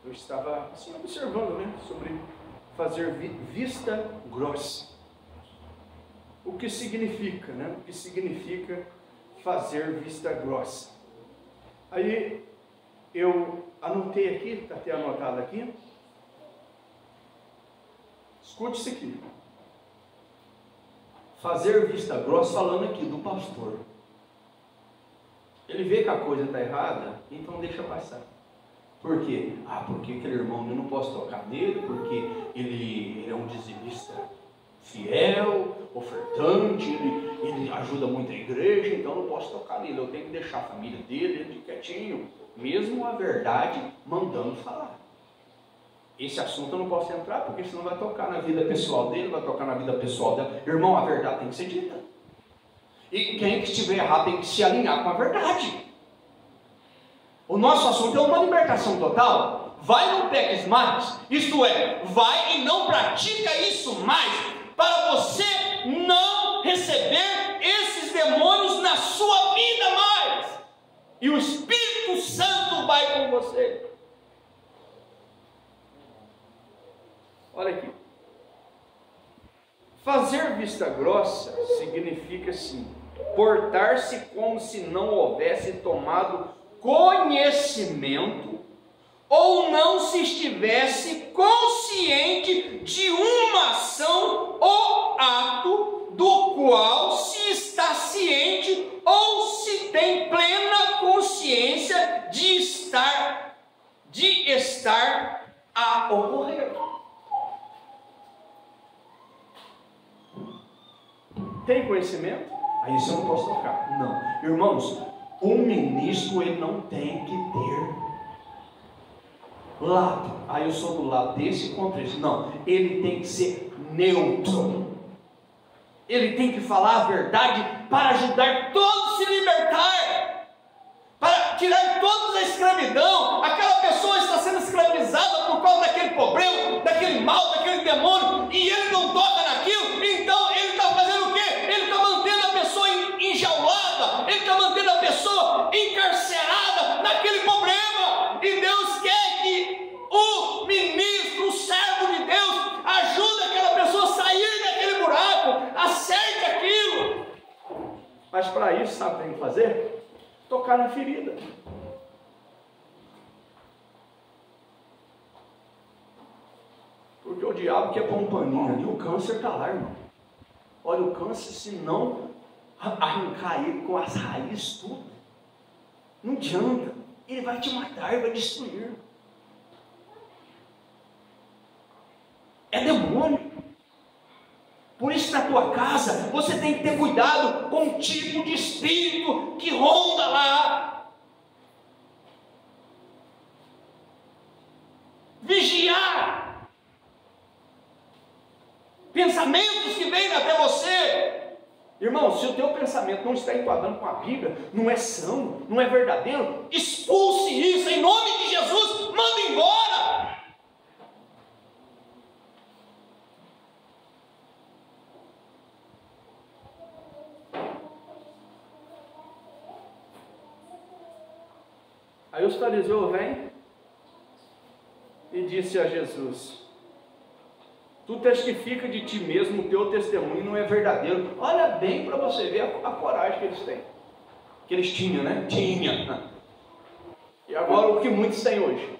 Eu estava assim observando, né? Sobre fazer vista grossa. O que significa, né? O que significa fazer vista grossa? Aí eu anotei aqui, está até anotado aqui. Escute isso aqui. Fazer vista grossa, falando aqui do pastor. Ele vê que a coisa está errada, então deixa passar. Por quê? Porque aquele irmão, eu não posso tocar nele, porque ele é um dizimista fiel, ofertante, ele ajuda muito a igreja, então eu não posso tocar nele, eu tenho que deixar a família dele de quietinho, mesmo a verdade mandando falar. Esse assunto eu não posso entrar, porque senão vai tocar na vida pessoal dele, vai tocar na vida pessoal dela. Irmão, a verdade tem que ser dita. E quem que estiver errado tem que se alinhar com a verdade. O nosso assunto é uma libertação total. Vai e não peques mais. Isto é, vai e não pratica isso mais, para você não receber esses demônios na sua vida mais. E o Espírito Santo vai com você. Olha aqui. Fazer vista grossa significa assim, portar-se como se não houvesse tomado conhecimento ou não se estivesse consciente de uma ação ou ato do qual se está ciente ou se tem plena consciência de estar a ocorrer. Tem conhecimento? Aí isso eu não posso tocar. Não. Irmãos, o ministro ele não tem que ter lado. Aí eu sou do lado desse contra esse. Não. Ele tem que ser neutro. Ele tem que falar a verdade para ajudar todos a se libertar. Para tirar todos a escravidão. Aquela pessoa está sendo escravizada por causa daquele problema, daquele mal, daquele demônio. E ele não toca naquilo. Então ele está fazendo o quê? Ele está mantendo a pessoa enjaulada, ele está mantendo a pessoa encarcerada naquele problema. E Deus quer que o ministro, o servo de Deus, ajude aquela pessoa a sair daquele buraco, acerte aquilo. Mas para isso, sabe o que tem que fazer? Tocar na ferida. Porque o diabo quer pôr um paninho ali, o câncer está lá, irmão. Olha, o câncer, se não arrancar ele com as raízes, tudo, não adianta. Ele vai te matar, ele vai destruir. É demônio. Por isso, na tua casa, você tem que ter cuidado com o tipo de espírito que ronda lá. Vigiar. Pensamentos que vêm até você. Irmão, se o teu pensamento não está enquadrando com a Bíblia, não é são, não é verdadeiro, expulse isso em nome de Jesus, manda embora. Aí os fariseus vêm e disse a Jesus: tu testifica de ti mesmo, o teu testemunho não é verdadeiro. Olha bem para você ver a coragem que eles têm. Que eles tinham, né? Tinha. E agora o que muitos têm hoje?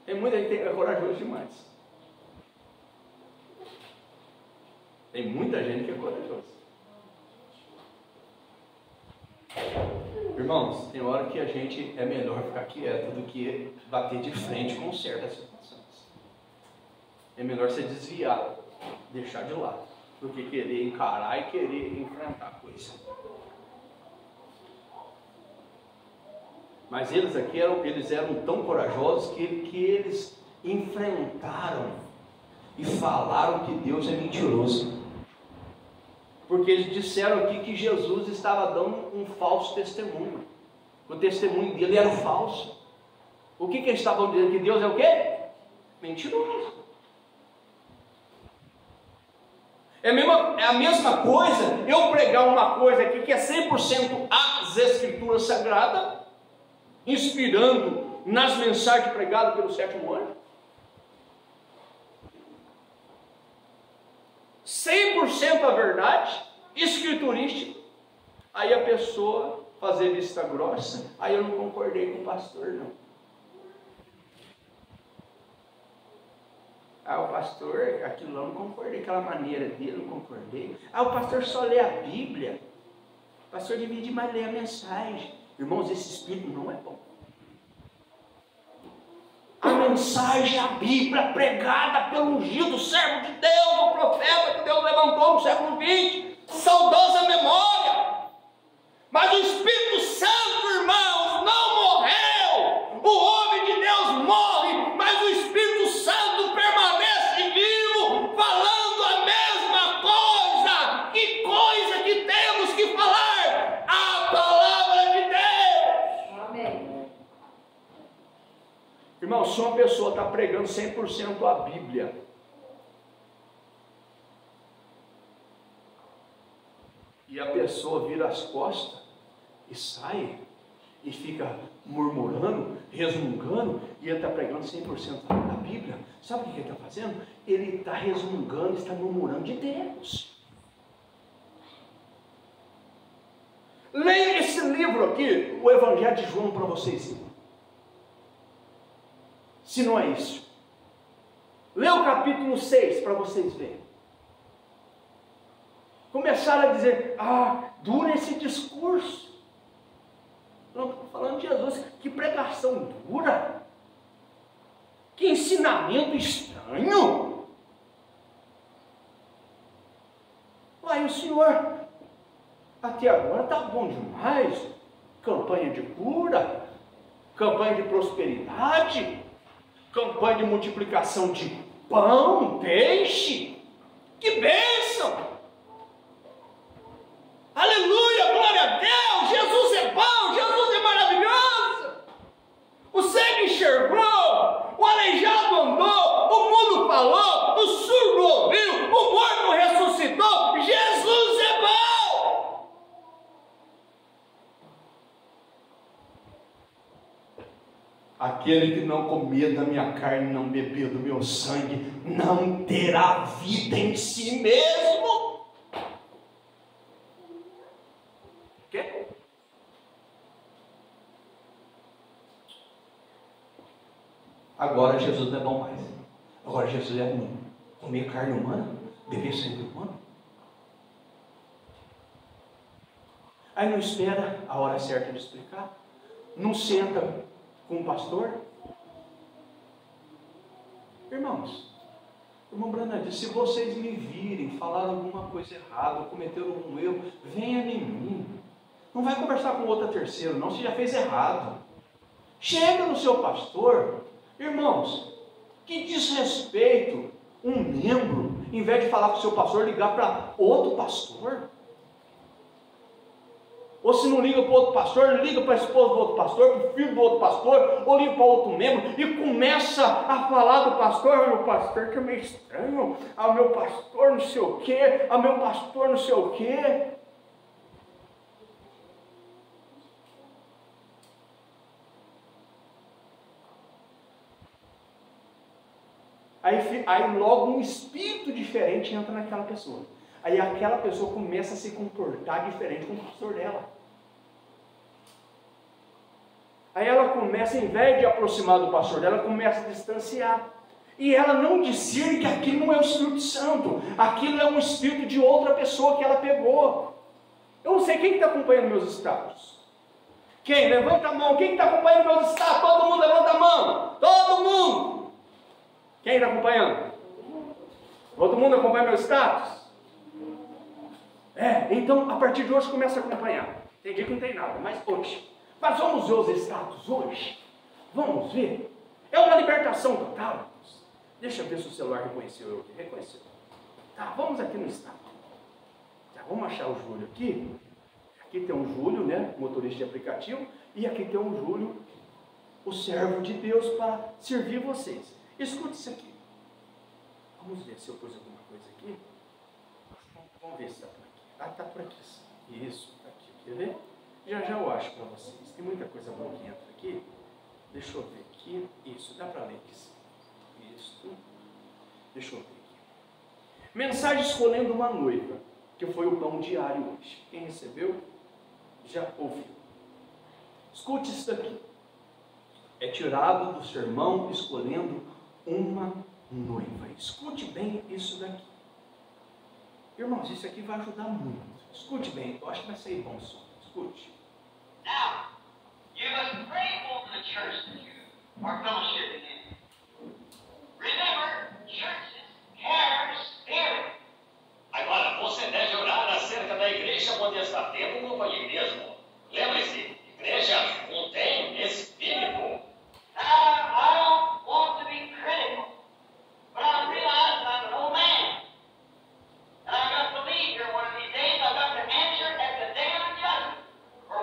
Tem muita gente que é corajoso demais. Tem muita gente que é corajosa. Irmãos, tem hora que a gente é melhor ficar quieto do que bater de frente com certas situações. É melhor você desviar, deixar de lado, do que querer encarar e querer enfrentar a coisa. Mas eles aqui eram tão corajosos que eles enfrentaram e falaram que Deus é mentiroso. Porque eles disseram aqui que Jesus estava dando um falso testemunho. O testemunho dele era falso. O que eles estavam dizendo? Que Deus é o quê? Mentiroso. É a mesma coisa eu pregar uma coisa aqui que é 100% as Escrituras Sagradas, inspirando nas mensagens pregadas pelo sétimo anjo. 100% a verdade, escriturística. Aí a pessoa fazer vista grossa, aí eu não concordei com o pastor, não. Ah, o pastor, aquilo eu não concordei, aquela maneira dele, eu não concordei. Ah, o pastor só lê a Bíblia. O pastor devia mais ler a mensagem. Irmãos, esse espírito não é bom. A mensagem, a Bíblia pregada pelo ungido servo de Deus, o profeta que Deus levantou no século XX, saudosa memória. Mas o Espírito Santo, irmãos, não morreu. O homem de Deus morre, mas o Espírito Santo permanece vivo, falando a mesma coisa. Que coisa que temos que falar? A palavra de Deus. Amém. Irmão, se uma pessoa está pregando 100% a Bíblia, e a pessoa vira as costas e sai, e fica murmurando, resmungando, e ele está pregando 100% da Bíblia, sabe o que ele está fazendo? Ele está resmungando, está murmurando de Deus. Leia esse livro aqui, o Evangelho de João, para vocês. Se não é isso. Leia o capítulo 6 para vocês verem. Começaram a dizer, dura esse discurso. Não estou falando de Jesus, que pregação dura. Que ensinamento estranho. Aí o Senhor, até agora está bom demais. Campanha de cura, campanha de prosperidade, campanha de multiplicação de pão, peixe. Que bênção! Aleluia, glória a Deus! Jesus é bom, Jesus é maravilhoso! O cego enxergou, o aleijado andou, o mundo falou, o surdo ouviu, o morto ressuscitou. Jesus é bom! Aquele que não comer da minha carne, não beber do meu sangue, não terá vida em si mesmo. Quê? Agora Jesus não é bom mais. Agora Jesus é ruim. Comer carne humana, beber sangue humano. Aí não espera a hora certa de explicar. Não senta com o pastor. Irmãos, o irmão Branham disse, se vocês me virem, falaram alguma coisa errada, ou cometeram algum erro, venha em mim. Não vai conversar com outra terceira, não, se já fez errado. Chega no seu pastor. Irmãos, que desrespeito um membro, em vez de falar com o seu pastor, ligar para outro pastor. Ou se não liga para outro pastor, liga para a esposa do outro pastor, para o filho do outro pastor, ou liga para outro membro e começa a falar do pastor. O meu pastor que é meio estranho, o meu pastor não sei o quê, o meu pastor não sei o quê. Aí logo um espírito diferente entra naquela pessoa. Aí aquela pessoa começa a se comportar diferente com o pastor dela. Aí ela começa, em vez de aproximar do pastor dela, começa a distanciar. E ela não discerne que aquilo não é o Espírito Santo. Aquilo é um espírito de outra pessoa que ela pegou. Eu não sei quem está acompanhando meus status. Quem? Levanta a mão. Quem está acompanhando meus status? Todo mundo levanta a mão. Todo mundo. Quem está acompanhando? Todo mundo acompanha meu status? Então a partir de hoje começa a acompanhar. Tem dia que não tem nada, mas hoje. Mas vamos ver os status hoje? Vamos ver? É uma libertação total. Deixa eu ver se o celular reconheceu eu aqui. Reconheceu. Tá, vamos aqui no status. Tá, vamos achar o Júlio aqui. Aqui tem um Júlio, né? Motorista de aplicativo. E aqui tem um Júlio, o servo de Deus, para servir vocês. Escute isso aqui. Vamos ver se eu pus alguma coisa aqui. Vamos ver se está por aqui. Está por aqui. Isso, está aqui. Quer ver? Já eu acho para vocês. Tem muita coisa boa que entra aqui. Deixa eu ver aqui. Isso, dá para ler aqui. Isso. Deixa eu ver aqui. Mensagem escolhendo uma noiva, que foi o pão diário hoje. Quem recebeu, já ouviu. Escute isso daqui. É tirado do sermão escolhendo uma noiva. Escute bem isso daqui. Irmãos, isso aqui vai ajudar muito. Escute bem, eu acho que vai sair bom som. Escute. Now, you must pray for the church that you are fellowshipping in. Remember, churches carry spirit. Agora, você deve orar acerca da igreja onde está tendo um companheirismo. Lembre-se, igreja contém espírito. I don't want to be critical, but I realize I'm an old man. And I've got to leave here one of these days. I've got to answer at the day of judgment for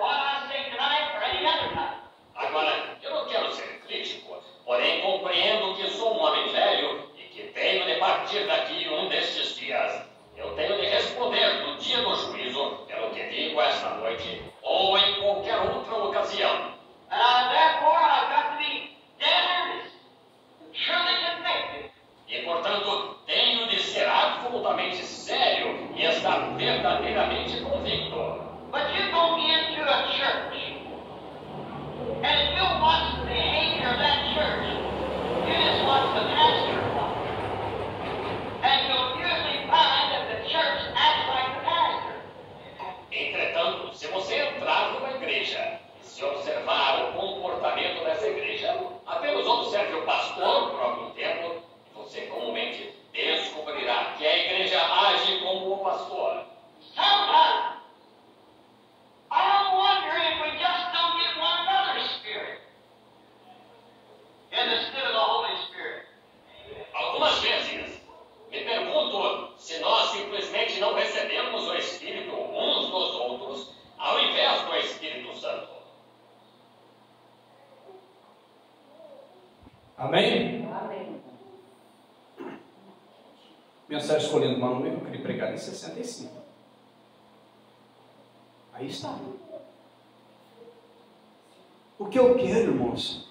Amém? Amém. Mensagem escolhendo uma número, eu queria pregar em 65. Aí está. O que eu quero, irmãos,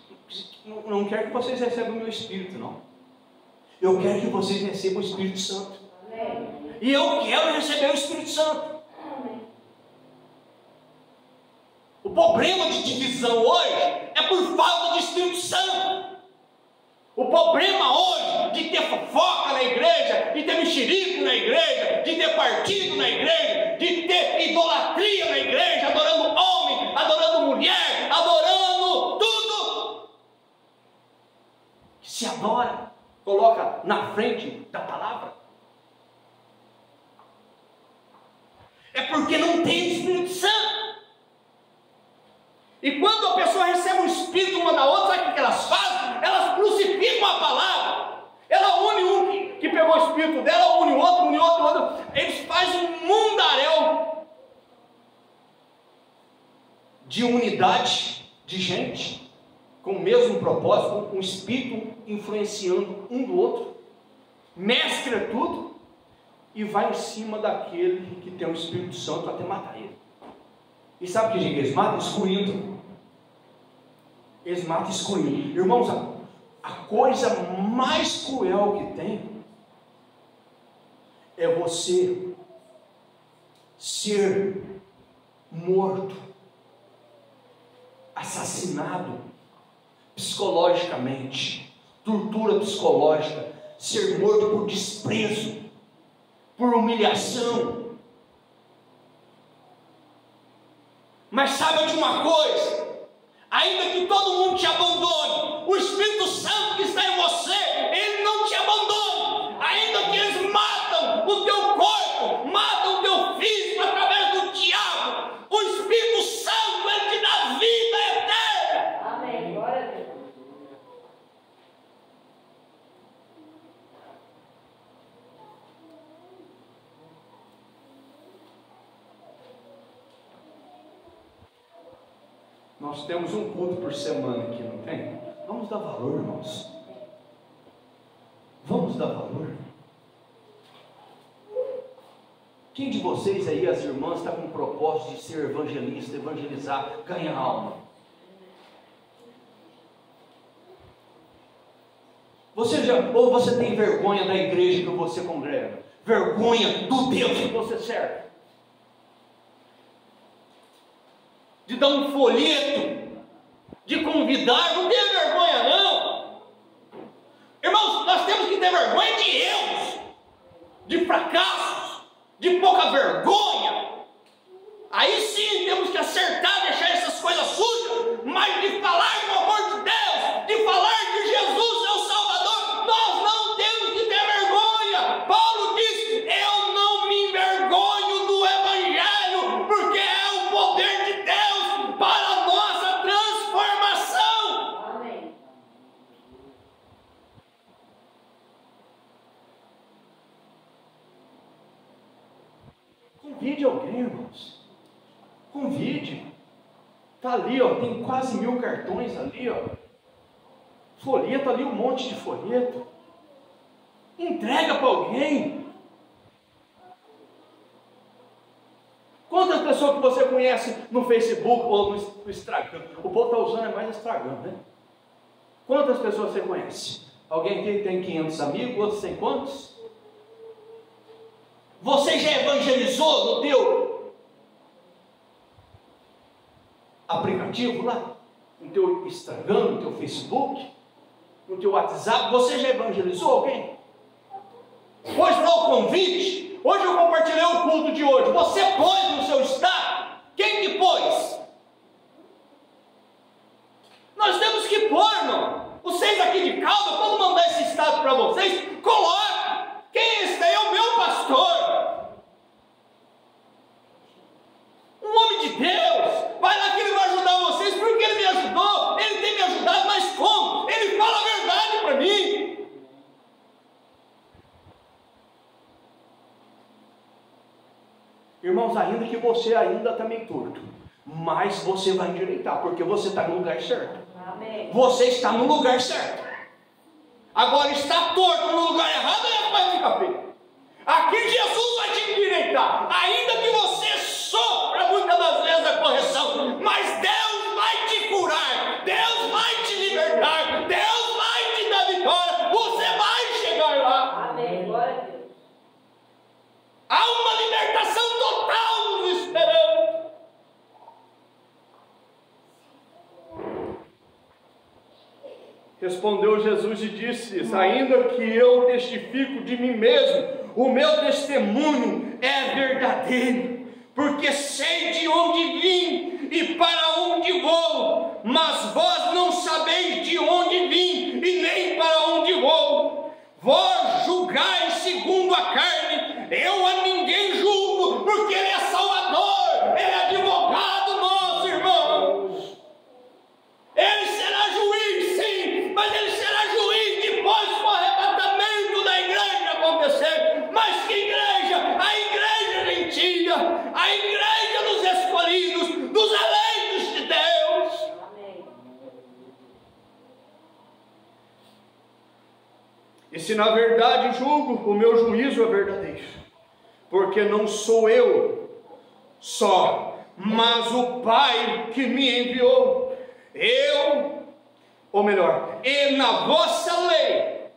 não quero que vocês recebam o meu Espírito, não. Eu quero que vocês recebam o Espírito Santo. Amém. E eu quero receber o Espírito Santo. Amém. O problema de divisão hoje é por falta de Espírito Santo. O problema hoje de ter fofoca na igreja, de ter mexerico na igreja, de ter partido na igreja, de ter idolatria na igreja, adorando homem, adorando mulher, adorando tudo que se adora, coloca na frente da palavra. É porque não tem o Espírito Santo. E quando a pessoa recebe o Espírito uma da outra, sabe o que elas fazem? Elas crucificam a palavra. Ela une um que pegou o Espírito dela, une o outro. Eles fazem um mundaréu de unidade de gente, com o mesmo propósito, com o Espírito influenciando um do outro, mescla tudo e vai em cima daquele que tem o Espírito Santo até matar ele. E sabe o que eles matam? Excluindo. Eles matam excluindo. Irmãos, a coisa mais cruel que tem é você ser morto, assassinado psicologicamente, tortura psicológica, ser morto por desprezo, por humilhação. Mas saiba de uma coisa: ainda que todo mundo te abandone, o Espírito Santo que está em você, ele não te abandona. Ainda que eles matam o teu corpo, matam o teu físico através do diabo, o Espírito Santo, ele te dá vida eterna. Amém. Glória a Deus. Nós temos um culto por semana aqui, não tem? Vamos dar valor, irmãos. Vamos dar valor. Quem de vocês aí, as irmãs, está com o propósito de ser evangelista, evangelizar, ganhar alma? Ou você tem vergonha da igreja que você congrega? Vergonha do Deus que você serve? De dar um folheto, de convidar, não tenha vergonha não. Irmãos, nós temos que ter vergonha de erros, de fracassos, de pouca vergonha. Aí sim temos que acertar, deixar essas coisas sujas, mas de falar do amor de Deus, de falar de Jesus, seu Salvador, nós não temos que ter vergonha. Paulo diz: eu não me envergonho do Evangelho, porque é o poder de Deus para a nossa transformação. Amém. Convide alguém, irmãos. Convide. Está ali, ó, tem quase 1000 cartões ali, ó. Folheto ali, um monte de folheto. Entrega para alguém. Quantas pessoas que você conhece no Facebook ou no Instagram? O povo está usando é mais Instagram, né? Quantas pessoas você conhece? Alguém que tem 500 amigos, outros tem quantos? Você já evangelizou no teu aplicativo lá? No teu Instagram, no teu Facebook, no teu WhatsApp? Você já evangelizou alguém? Hoje não é o convite. Hoje eu compartilhei o culto de hoje. Você pôs no seu estado? Quem que pôs? Nós temos que pôr, irmão. Vocês aqui de Caldas, quando mandar esse estado para vocês, coloque. Quem é esse daí? É o meu pastor. Um homem de Deus. Vai lá que ele vai ajudar vocês, porque ele me ajudou. Ele tem me ajudado, mas como? Ele fala a verdade para mim. Irmãos, ainda que você ainda está meio torto, mas você vai endireitar, porque você está no lugar certo. Amém. Você está no lugar certo. Agora, está torto no lugar errado, é que vai ficar feio. Aqui Jesus vai te endireitar, ainda que você sofra muitas das vezes a correção, mas Deus vai te curar, Deus vai te libertar, Deus vai te dar vitória, você vai chegar lá. Amém. Glória a Deus. Há uma libertação total nos esperando. Respondeu Jesus e disse: ainda que eu testifico de mim mesmo, o meu testemunho é verdadeiro, porque sei de onde vim e para onde vou, mas vós não sabeis de onde vim e nem para onde vou. Vós julgais segundo a carne, eu a ninguém julgo, porque Ele é Salvador, Ele é advogado nosso, irmãos. Ele será juiz, sim, mas Ele será juiz depois do arrebatamento da igreja acontecer. Mas que igreja? A igreja gentia, a igreja dos escolhidos, dos eleitos de Deus. Amém. E se na verdade julgo, o meu juízo é verdadeiro, porque não sou eu só, mas o Pai que me enviou. E na vossa lei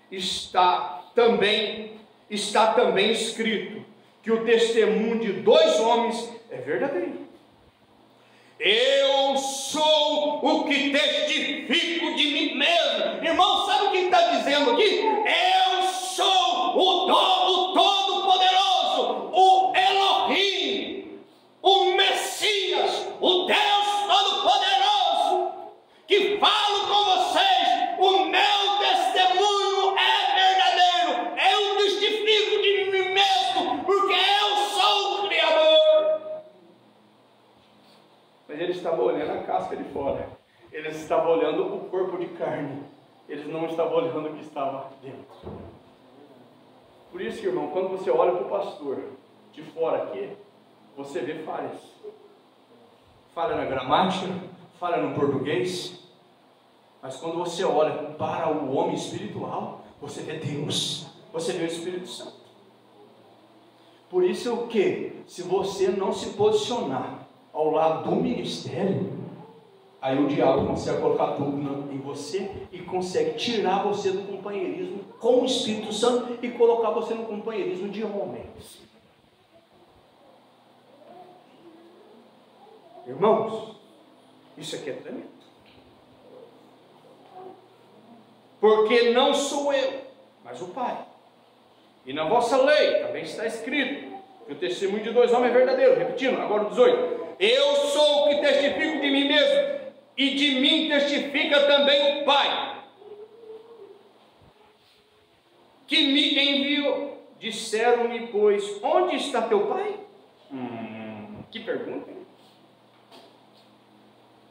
está também escrito que o testemunho de dois homens é verdadeiro. Eu sou o que testifico de mim mesmo. Irmão, sabe o que está dizendo aqui? Eu sou o Todo-Poderoso, o Elohim, o Messias, o Deus Todo-Poderoso, que falo com vocês. O meu testemunho é verdadeiro. Eu testifico de mim mesmo, porque eu sou o Criador. Mas eles estavam olhando a casca de fora. Eles estavam olhando o corpo de carne. Eles não estavam olhando o que estava dentro. Por isso, irmão, quando você olha para o pastor de fora aqui, você vê falhas. Falha na gramática, falha no português. Mas quando você olha para o homem espiritual, você vê Deus, você vê o Espírito Santo. Por isso que, se você não se posicionar ao lado do ministério, aí o diabo consegue colocar dúvida em você e consegue tirar você do companheirismo com o Espírito Santo e colocar você no companheirismo de homens. Irmãos, isso aqui é tremendo. Porque não sou eu, mas o Pai. E na vossa lei também está escrito que o testemunho de dois homens é verdadeiro. Repetindo, agora o 18. Eu sou o que testifico de mim mesmo, e de mim testifica também o Pai, que me enviou. Disseram-me, pois, onde está teu Pai? Que pergunta, hein?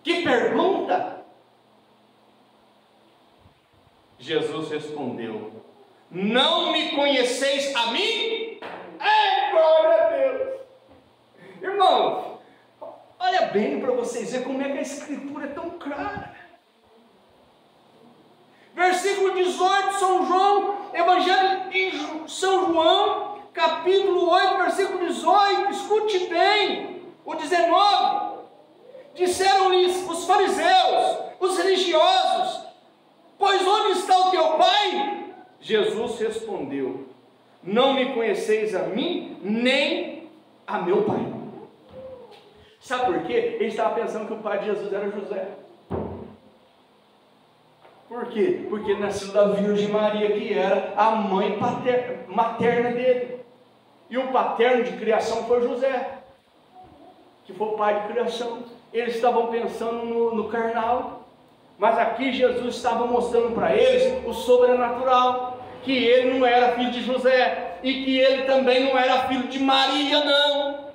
Que pergunta! Jesus respondeu: não me conheceis a mim? É, glória a Deus! Irmão, olha bem para vocês verem como é que a Escritura é tão clara. Versículo 18, São João, Evangelho de São João, capítulo 8, versículo 18, escute bem, o 19. Disseram-lhes os fariseus, os religiosos: pois onde está o teu Pai? Jesus respondeu: não me conheceis a mim, nem a meu Pai. Sabe por quê? Ele estava pensando que o pai de Jesus era José. Por quê? Porque ele nasceu da Virgem Maria, que era a mãe materna dele. E o paterno de criação foi José, que foi o pai de criação. Eles estavam pensando no carnal. Mas aqui Jesus estava mostrando para eles o sobrenatural, que ele não era filho de José, e que ele também não era filho de Maria, não.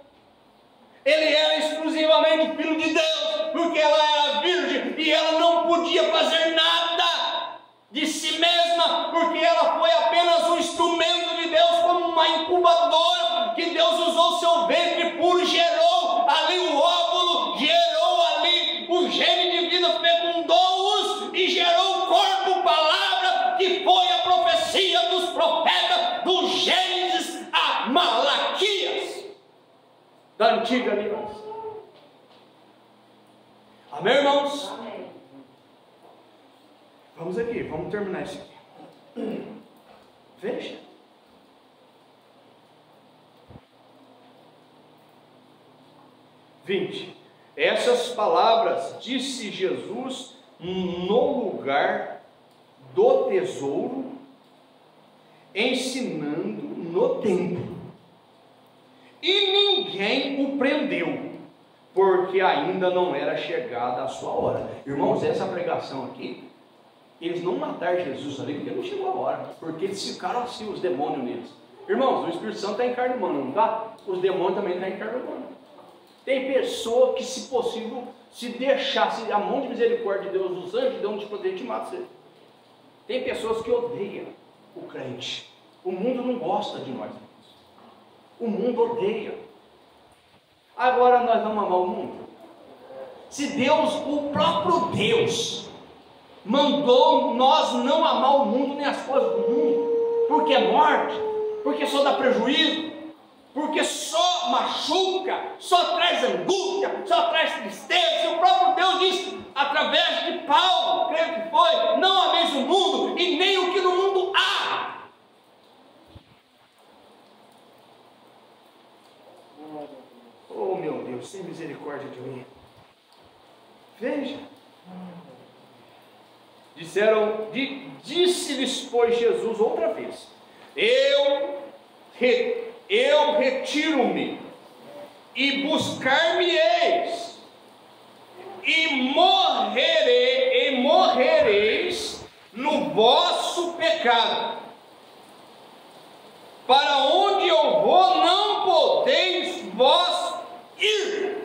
Ele era exclusivamente filho de Deus, porque ela era virgem, e ela não podia fazer nada de si mesma, porque ela foi apenas um instrumento de Deus, como uma incubadora, que Deus usou seu ventre puro, gerou ali o óvulo, gerou ali o gene de vida, fecundou-os e gerou o corpo, palavra, que da antiga aliança. Amém, irmãos? Amém. Vamos aqui, vamos terminar isso aqui. Veja. Essas palavras disse Jesus no lugar do tesouro, ensinando no templo. E ninguém o prendeu, porque ainda não era chegada a sua hora. Irmãos, essa pregação aqui, eles não mataram Jesus ali, porque não chegou a hora, porque eles ficaram assim, os demônios neles. Irmãos, o Espírito Santo está em carne humana, não está? Os demônios também estão em carne humana. Tem pessoa que, se possível, se deixasse a mão de misericórdia de Deus, os anjos de Deus te poder te matar. Tem pessoas que odeiam o crente. O mundo não gosta de nós. O mundo odeia. Agora nós vamos amar o mundo? Se Deus, o próprio Deus, mandou nós não amar o mundo nem as coisas do mundo, porque é morte, porque só dá prejuízo, porque só machuca, só traz angústia, só traz tristeza. E o próprio Deus diz, através de Paulo, creio que foi: não ameis o mundo e nem o que no mundo há. Oh meu Deus, tem misericórdia de mim. Veja. Disse-lhes, pois, Jesus outra vez: eu retiro-me, e buscar-me-eis, e morrereis no vosso pecado. Para onde eu vou, não podeis vós ir.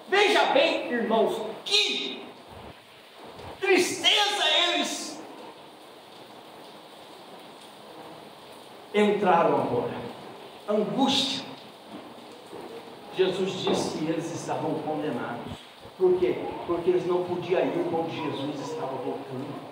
Veja bem, irmãos, que tristeza eles entraram agora, angústia. Jesus disse que eles estavam condenados. Por quê? Porque eles não podiam ir quando Jesus estava voltando.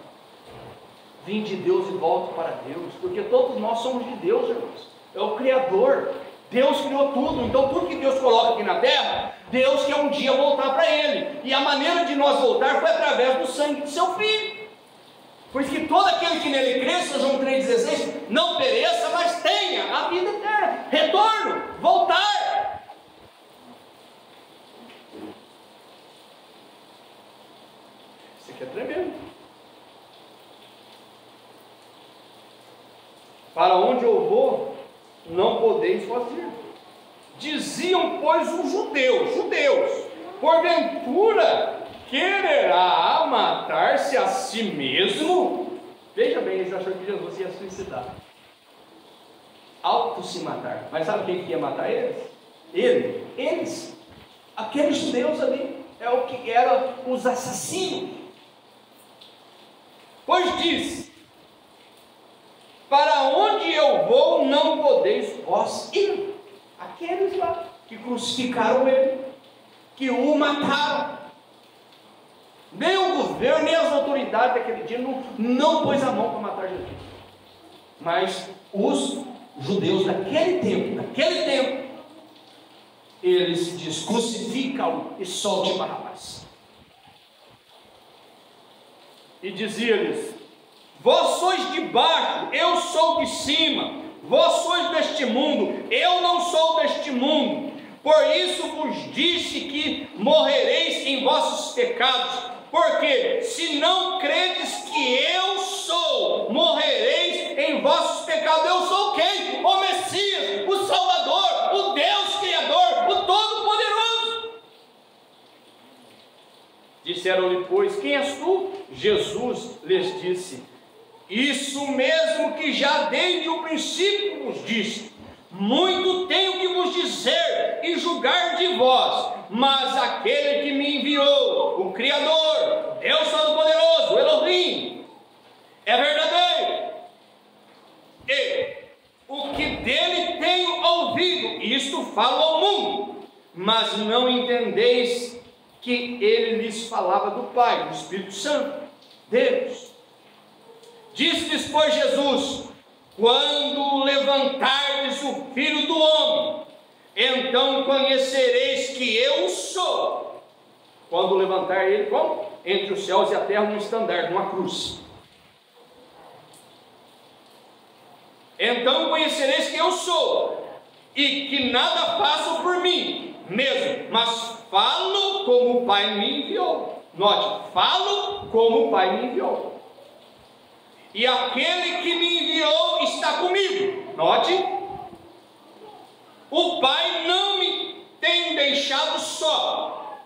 Vim de Deus e volto para Deus, porque todos nós somos de Deus, irmãos. É o Criador. Deus criou tudo, então tudo que Deus coloca aqui na terra, Deus quer um dia voltar para Ele, e a maneira de nós voltar foi através do sangue de seu Filho. Por isso que todo aquele que nele cresça, João 3,16, não pereça, mas tenha a vida eterna, retorno, voltar. Isso aqui é tremendo. Para onde eu vou, não podeis ir. Diziam, pois, os judeus, porventura quererá matar-se a si mesmo? Veja bem, eles acharam que Jesus ia suicidar, se matar. Mas sabe quem que ia matar eles? Eles, aqueles judeus ali, é o que eram os assassinos. Pois diz: para onde eu vou, não podeis vós ir. Aqueles lá que crucificaram ele, que o mataram. Nem o governo, nem as autoridades daquele dia não pôs a mão para matar Jesus. Mas os judeus daquele tempo, eles diz: crucifica-o e solte Barrabás. E dizia-lhes: vós sois de baixo, eu sou de cima. Vós sois deste mundo, eu não sou deste mundo. Por isso vos disse que morrereis em vossos pecados. Porque se não credes que eu sou, morrereis em vossos pecados. Eu sou quem? O Messias, o Salvador, o Deus Criador, o Todo-Poderoso. Disseram-lhe, pois, quem és tu? Jesus lhes disse: isso mesmo que já desde o princípio vos disse. Muito tenho que vos dizer e julgar de vós, mas aquele que me enviou, o Criador, Deus Todo-Poderoso, Elohim, é verdadeiro. E o que dele tenho ouvido, isto falo ao mundo, mas não entendeis que ele lhes falava do Pai, do Espírito Santo, Deus. Disse-lhes, pois, Jesus: quando levantardes o Filho do Homem, então conhecereis que eu sou. Quando levantar ele, como? Entre os céus e a terra, um estandarte, uma cruz. Então conhecereis que eu sou, e que nada faço por mim mesmo, mas falo como o Pai me enviou. Note, falo como o Pai me enviou. E aquele que me enviou está comigo. Note, o Pai não me tem deixado só,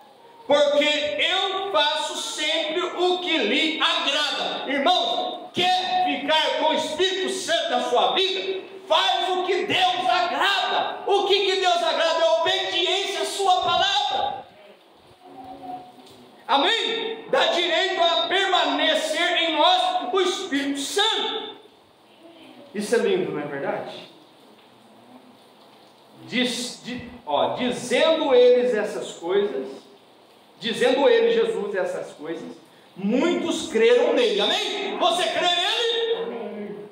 porque eu faço sempre o que lhe agrada. Irmão, quer ficar com o Espírito Santo na sua vida? Faz o que Deus agrada. O que Deus agrada é obediência à sua palavra. Amém? Dá direito a permanecer em nós o Espírito Santo. Isso é lindo, não é verdade? Dizendo eles essas coisas, dizendo ele, Jesus, essas coisas, muitos creram nele. Amém? Você crê nele? Amém.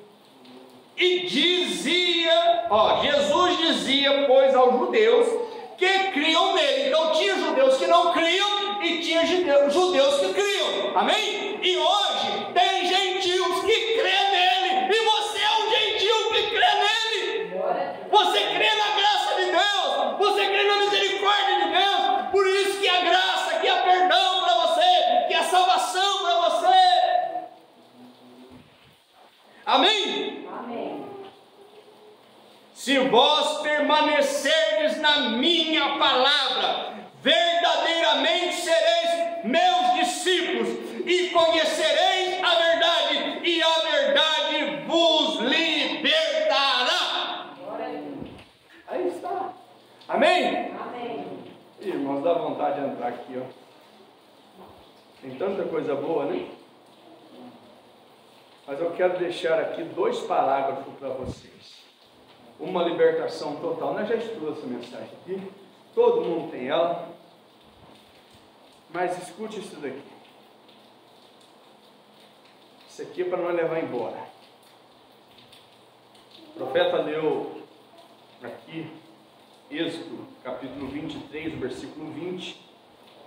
E dizia, Jesus dizia, pois, aos judeus que criam nele. Então tinha judeus que não criam e tinha judeus que criam. Amém? E hoje tem gentios que crêem nele. E você é um gentil que crê nele. Você crê na graça de Deus. Você crê na misericórdia de Deus. Por isso que a graça, que há perdão para você, que há salvação para você. Amém? Amém. Se vós permanecerdes na minha palavra, verdadeiramente sereis meus discípulos, e conhecereis a verdade, e a verdade vos libertará. Aí está. Amém? Amém. Irmãos, dá vontade de entrar aqui, ó. Tem tanta coisa boa, né? Mas eu quero deixar aqui 2 parágrafos para vocês. Uma libertação total. Nós já estudamos essa mensagem aqui. Todo mundo tem ela. Mas escute isso daqui. Isso aqui é para nós levar embora. O profeta leu aqui Êxodo, capítulo 23, versículo 20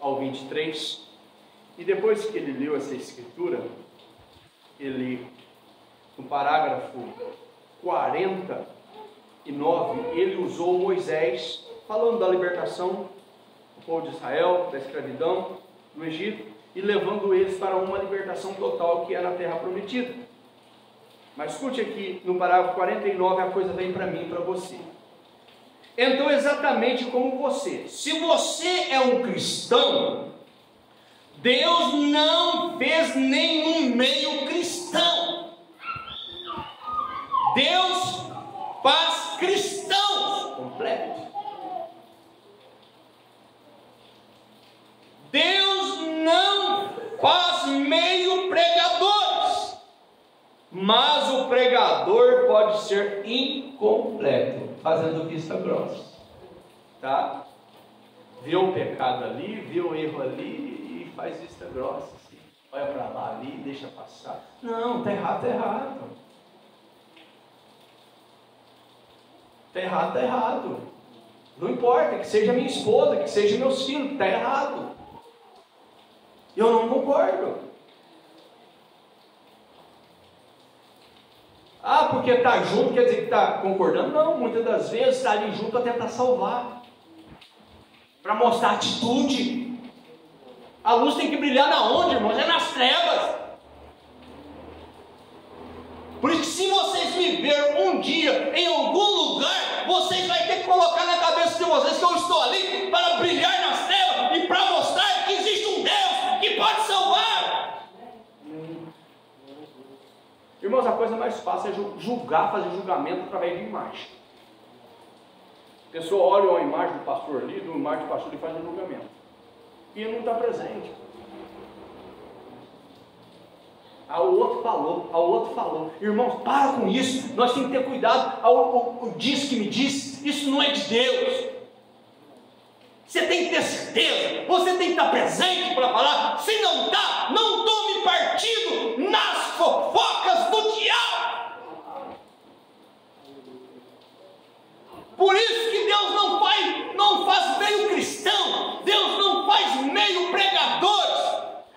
ao 23. E depois que ele leu essa escritura, ele, no parágrafo 49, ele usou Moisés, falando da libertação do povo de Israel, da escravidão do Egito, e levando eles para uma libertação total que é na terra prometida. Mas escute aqui, no parágrafo 49, a coisa vem para mim e para você. Então, exatamente como você, se você é um cristão, Deus não fez nenhum meio cristão. Deus faz cristãos completos. Deus não faz meio pregadores, mas o pregador pode ser incompleto, fazendo vista grossa, tá? Vê o pecado ali, vê o erro ali e faz vista grossa, assim. Olha para lá ali, deixa passar. Não, está errado, está errado. Está errado, está errado. Não importa, que seja minha esposa, que seja meus filhos, está errado. Eu não concordo. Ah, porque está junto quer dizer que está concordando? Não, muitas das vezes está ali junto até para salvar, para mostrar atitude. A luz tem que brilhar na onde, irmãos? É nas trevas. Por isso que se vocês me verem um dia em algum lugar, vocês vão ter que colocar na cabeça de vocês que eu estou ali para brilhar nas trevas e para mostrar que existe um Deus que pode salvar. Irmãos, a coisa mais fácil é julgar, fazer julgamento através de imagem. A pessoa olha a imagem do pastor ali, do imagem do pastor e faz um julgamento. E ele não está presente. O outro falou. Irmãos, para com isso. Nós temos que ter cuidado. O diz que me diz, isso não é de Deus. Você tem que ter certeza. Você tem que estar presente para falar. Se não está, não tome partido nas fofocas do diabo. Por isso que Deus não faz meio cristão, Deus não faz meio pregadores.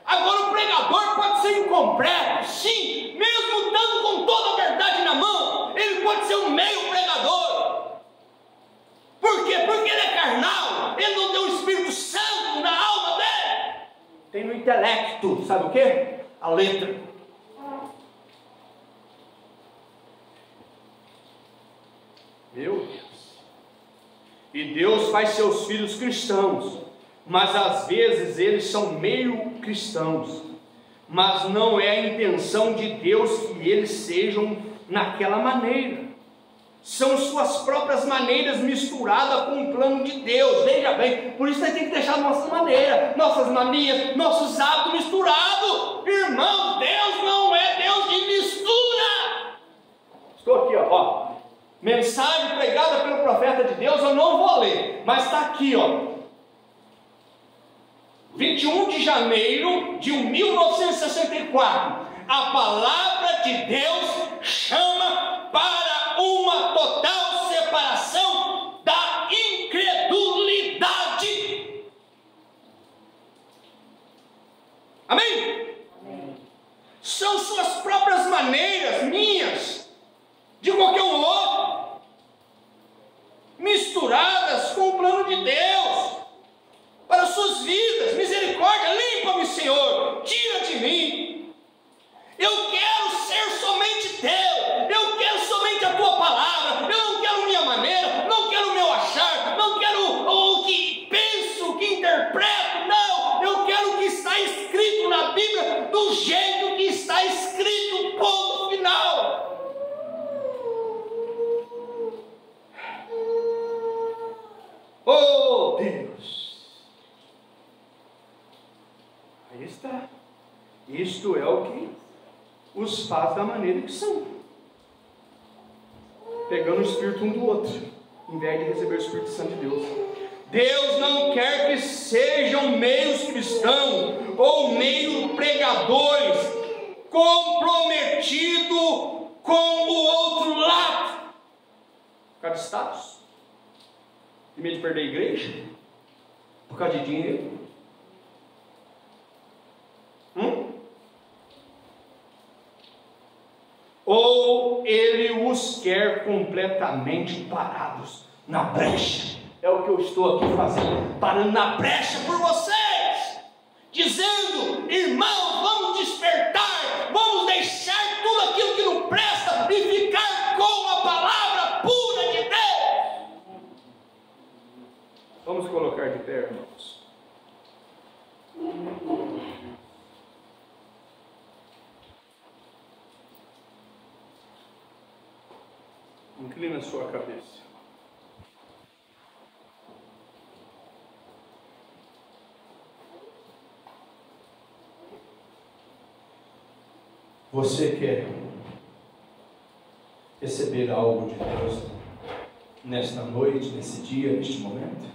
Agora o pregador pode ser incompleto, sim, mesmo estando com toda a verdade na mão, ele pode ser um meio pregador. Por quê? Porque ele é carnal, ele não tem o Espírito Santo na alma dele. Tem no intelecto, sabe o quê? A letra. Meu Deus. E Deus faz seus filhos cristãos, mas às vezes eles são meio cristãos, mas não é a intenção de Deus que eles sejam naquela maneira. São suas próprias maneiras misturadas com o plano de Deus. Veja bem, por isso a gente tem que deixar nossa maneira, nossas manias, nossos hábitos misturados. Irmão, Deus não é Deus de mistura. Estou aqui, ó. Mensagem pregada pelo profeta de Deus, eu não vou ler, mas está aqui, ó. 21 de janeiro de 1964. A palavra de Deus chama para uma total separação da incredulidade. Amém? Amém. São suas próprias maneiras, minhas, de qualquer um outro, misturadas com o plano de Deus para suas vidas. Misericórdia, limpa-me, Senhor, tira de mim. Eu quero ser somente teu, eu quero somente a tua palavra, eu não quero minha maneira, não quero o meu achar, não quero o que penso, o que interpreto, não, eu quero o que está escrito na Bíblia, do jeito que está escrito, ponto final. Oh Deus, aí está, isto é o que os faz da maneira que são, pegando o Espírito um do outro, em vez de receber o Espírito Santo de Deus. Deus não quer que sejam meios cristãos, ou meio pregadores, comprometidos com o outro lado, por causa de status, de medo de perder a igreja, por causa de dinheiro. Ou ele os quer completamente parados na brecha. É o que eu estou aqui fazendo, parando na brecha por vocês, dizendo: irmãos, vamos despertar, vamos deixar tudo aquilo que não presta e ficar com a palavra pura de Deus. Vamos colocar de pé, irmãos. Inclina a sua cabeça. Você quer receber algo de Deus nesta noite, nesse dia, neste momento?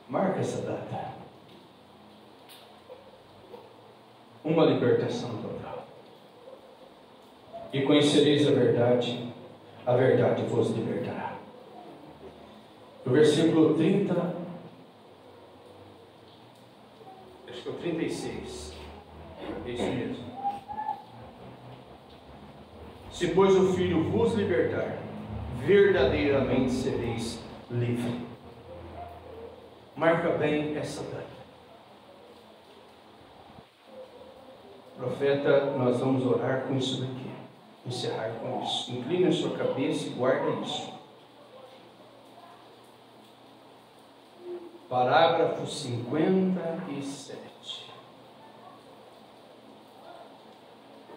Marca essa data. Uma libertação total. E conhecereis a verdade vos libertará. No versículo 30, acho que é o 36, é isso mesmo. Se pois o Filho vos libertar, verdadeiramente sereis livres. Marca bem essa data. Profeta, nós vamos orar com isso daqui. Encerrar com isso. Incline a sua cabeça e guarda isso. Parágrafo 57.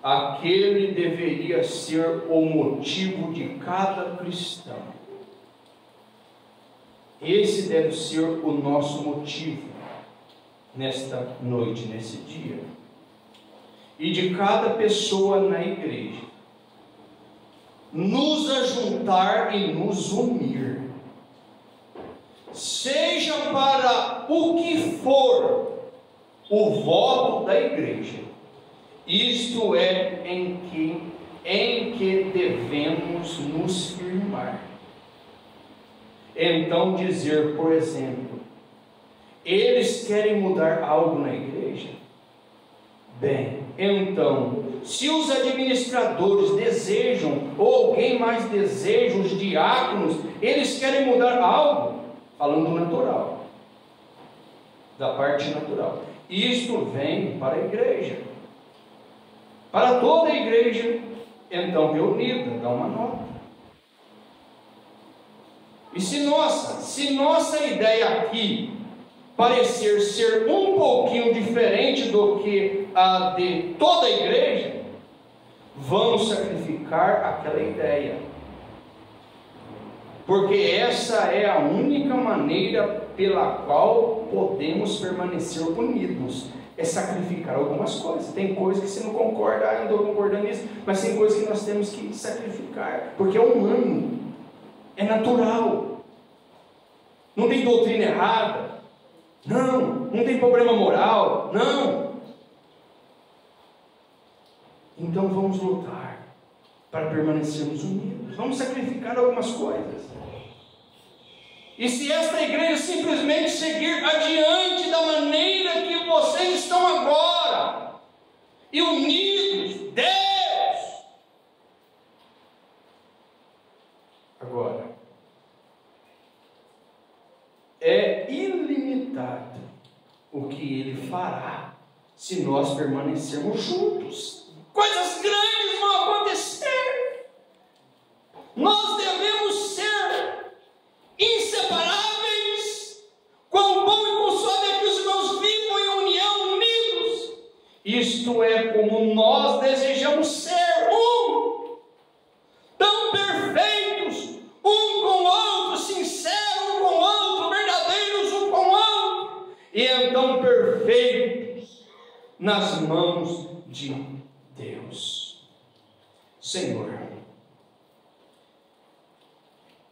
Aquele deveria ser o motivo de cada cristão. Esse deve ser o nosso motivo nesta noite, nesse dia. E de cada pessoa na igreja. Nos ajuntar e nos unir, seja para o que for o voto da igreja, isto é em que devemos nos firmar. então dizer, por exemplo, eles querem mudar algo na igreja? Bem, então, se os administradores desejam, ou alguém mais deseja, os diáconos, eles querem mudar algo, falando natural, da parte natural, isto vem para a igreja, para toda a igreja, então reunida, dá uma nota. E se nossa ideia aqui parecer ser um pouquinho diferente do que a de toda a igreja, vamos sacrificar aquela ideia, porque essa é a única maneira pela qual podemos permanecer unidos, é sacrificar algumas coisas. Tem coisas que você não concorda, não estou concordando nisso, mas tem coisas que nós temos que sacrificar, porque é humano, é natural, não tem doutrina errada, não tem problema moral, não. Então vamos lutar para permanecermos unidos, vamos sacrificar algumas coisas. E se esta igreja simplesmente seguir adiante da maneira que vocês estão agora, e unidos, Deus, agora, é ilimitado o que Ele fará se nós permanecermos juntos. Coisas grandes vão acontecer. Nós devemos ser inseparáveis. Quão bom e quão suave é que os irmãos vivam em união, unidos. Isto é como nós desejamos ser tão perfeitos, um com o outro, sinceros um com o outro, verdadeiros um com o outro, e então perfeitos nas mãos de Deus. Senhor,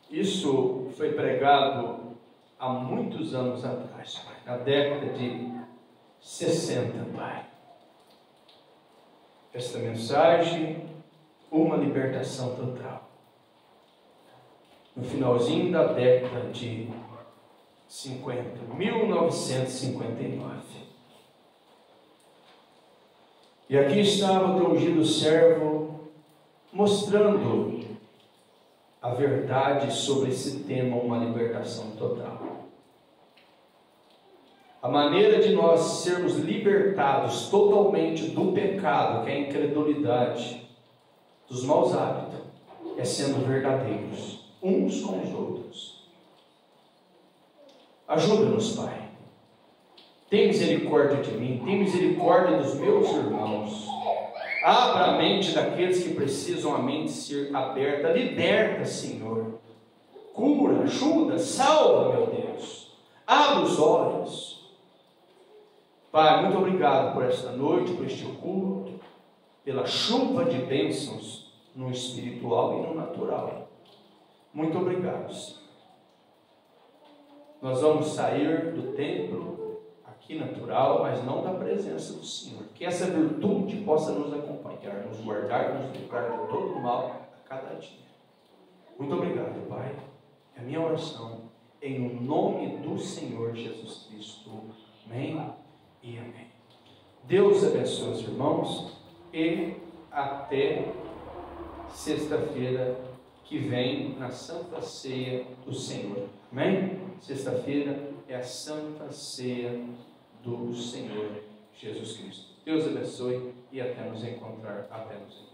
isso foi pregado há muitos anos atrás, Pai, na década de 60, Pai. Esta mensagem, uma libertação total. No finalzinho da década de 50, 1959. E aqui estava o teu ungido servo mostrando a verdade sobre esse tema, uma libertação total. A maneira de nós sermos libertados totalmente do pecado, que é a incredulidade, dos maus hábitos, é sendo verdadeiros uns com os outros. Ajuda-nos, Pai. Tem misericórdia de mim, tem misericórdia dos meus irmãos. Abra a mente daqueles que precisam a mente ser aberta. Liberta, Senhor. Cura, ajuda, salva, meu Deus. Abre os olhos. Pai, muito obrigado por esta noite, por este culto, pela chuva de bênçãos no espiritual e no natural. Muito obrigado, Senhor. Nós vamos sair do templo aqui natural, mas não da presença do Senhor. Que essa virtude possa nos acompanhar, nos guardar, nos livrar de todo o mal a cada dia. Muito obrigado, Pai. É a minha oração em nome do Senhor Jesus Cristo. Amém e amém. Deus abençoe os irmãos e até sexta-feira que vem na Santa Ceia do Senhor. Amém? Sexta-feira é a Santa Ceia do Senhor Jesus Cristo. Deus abençoe e até nos encontrar. Até nos encontrar.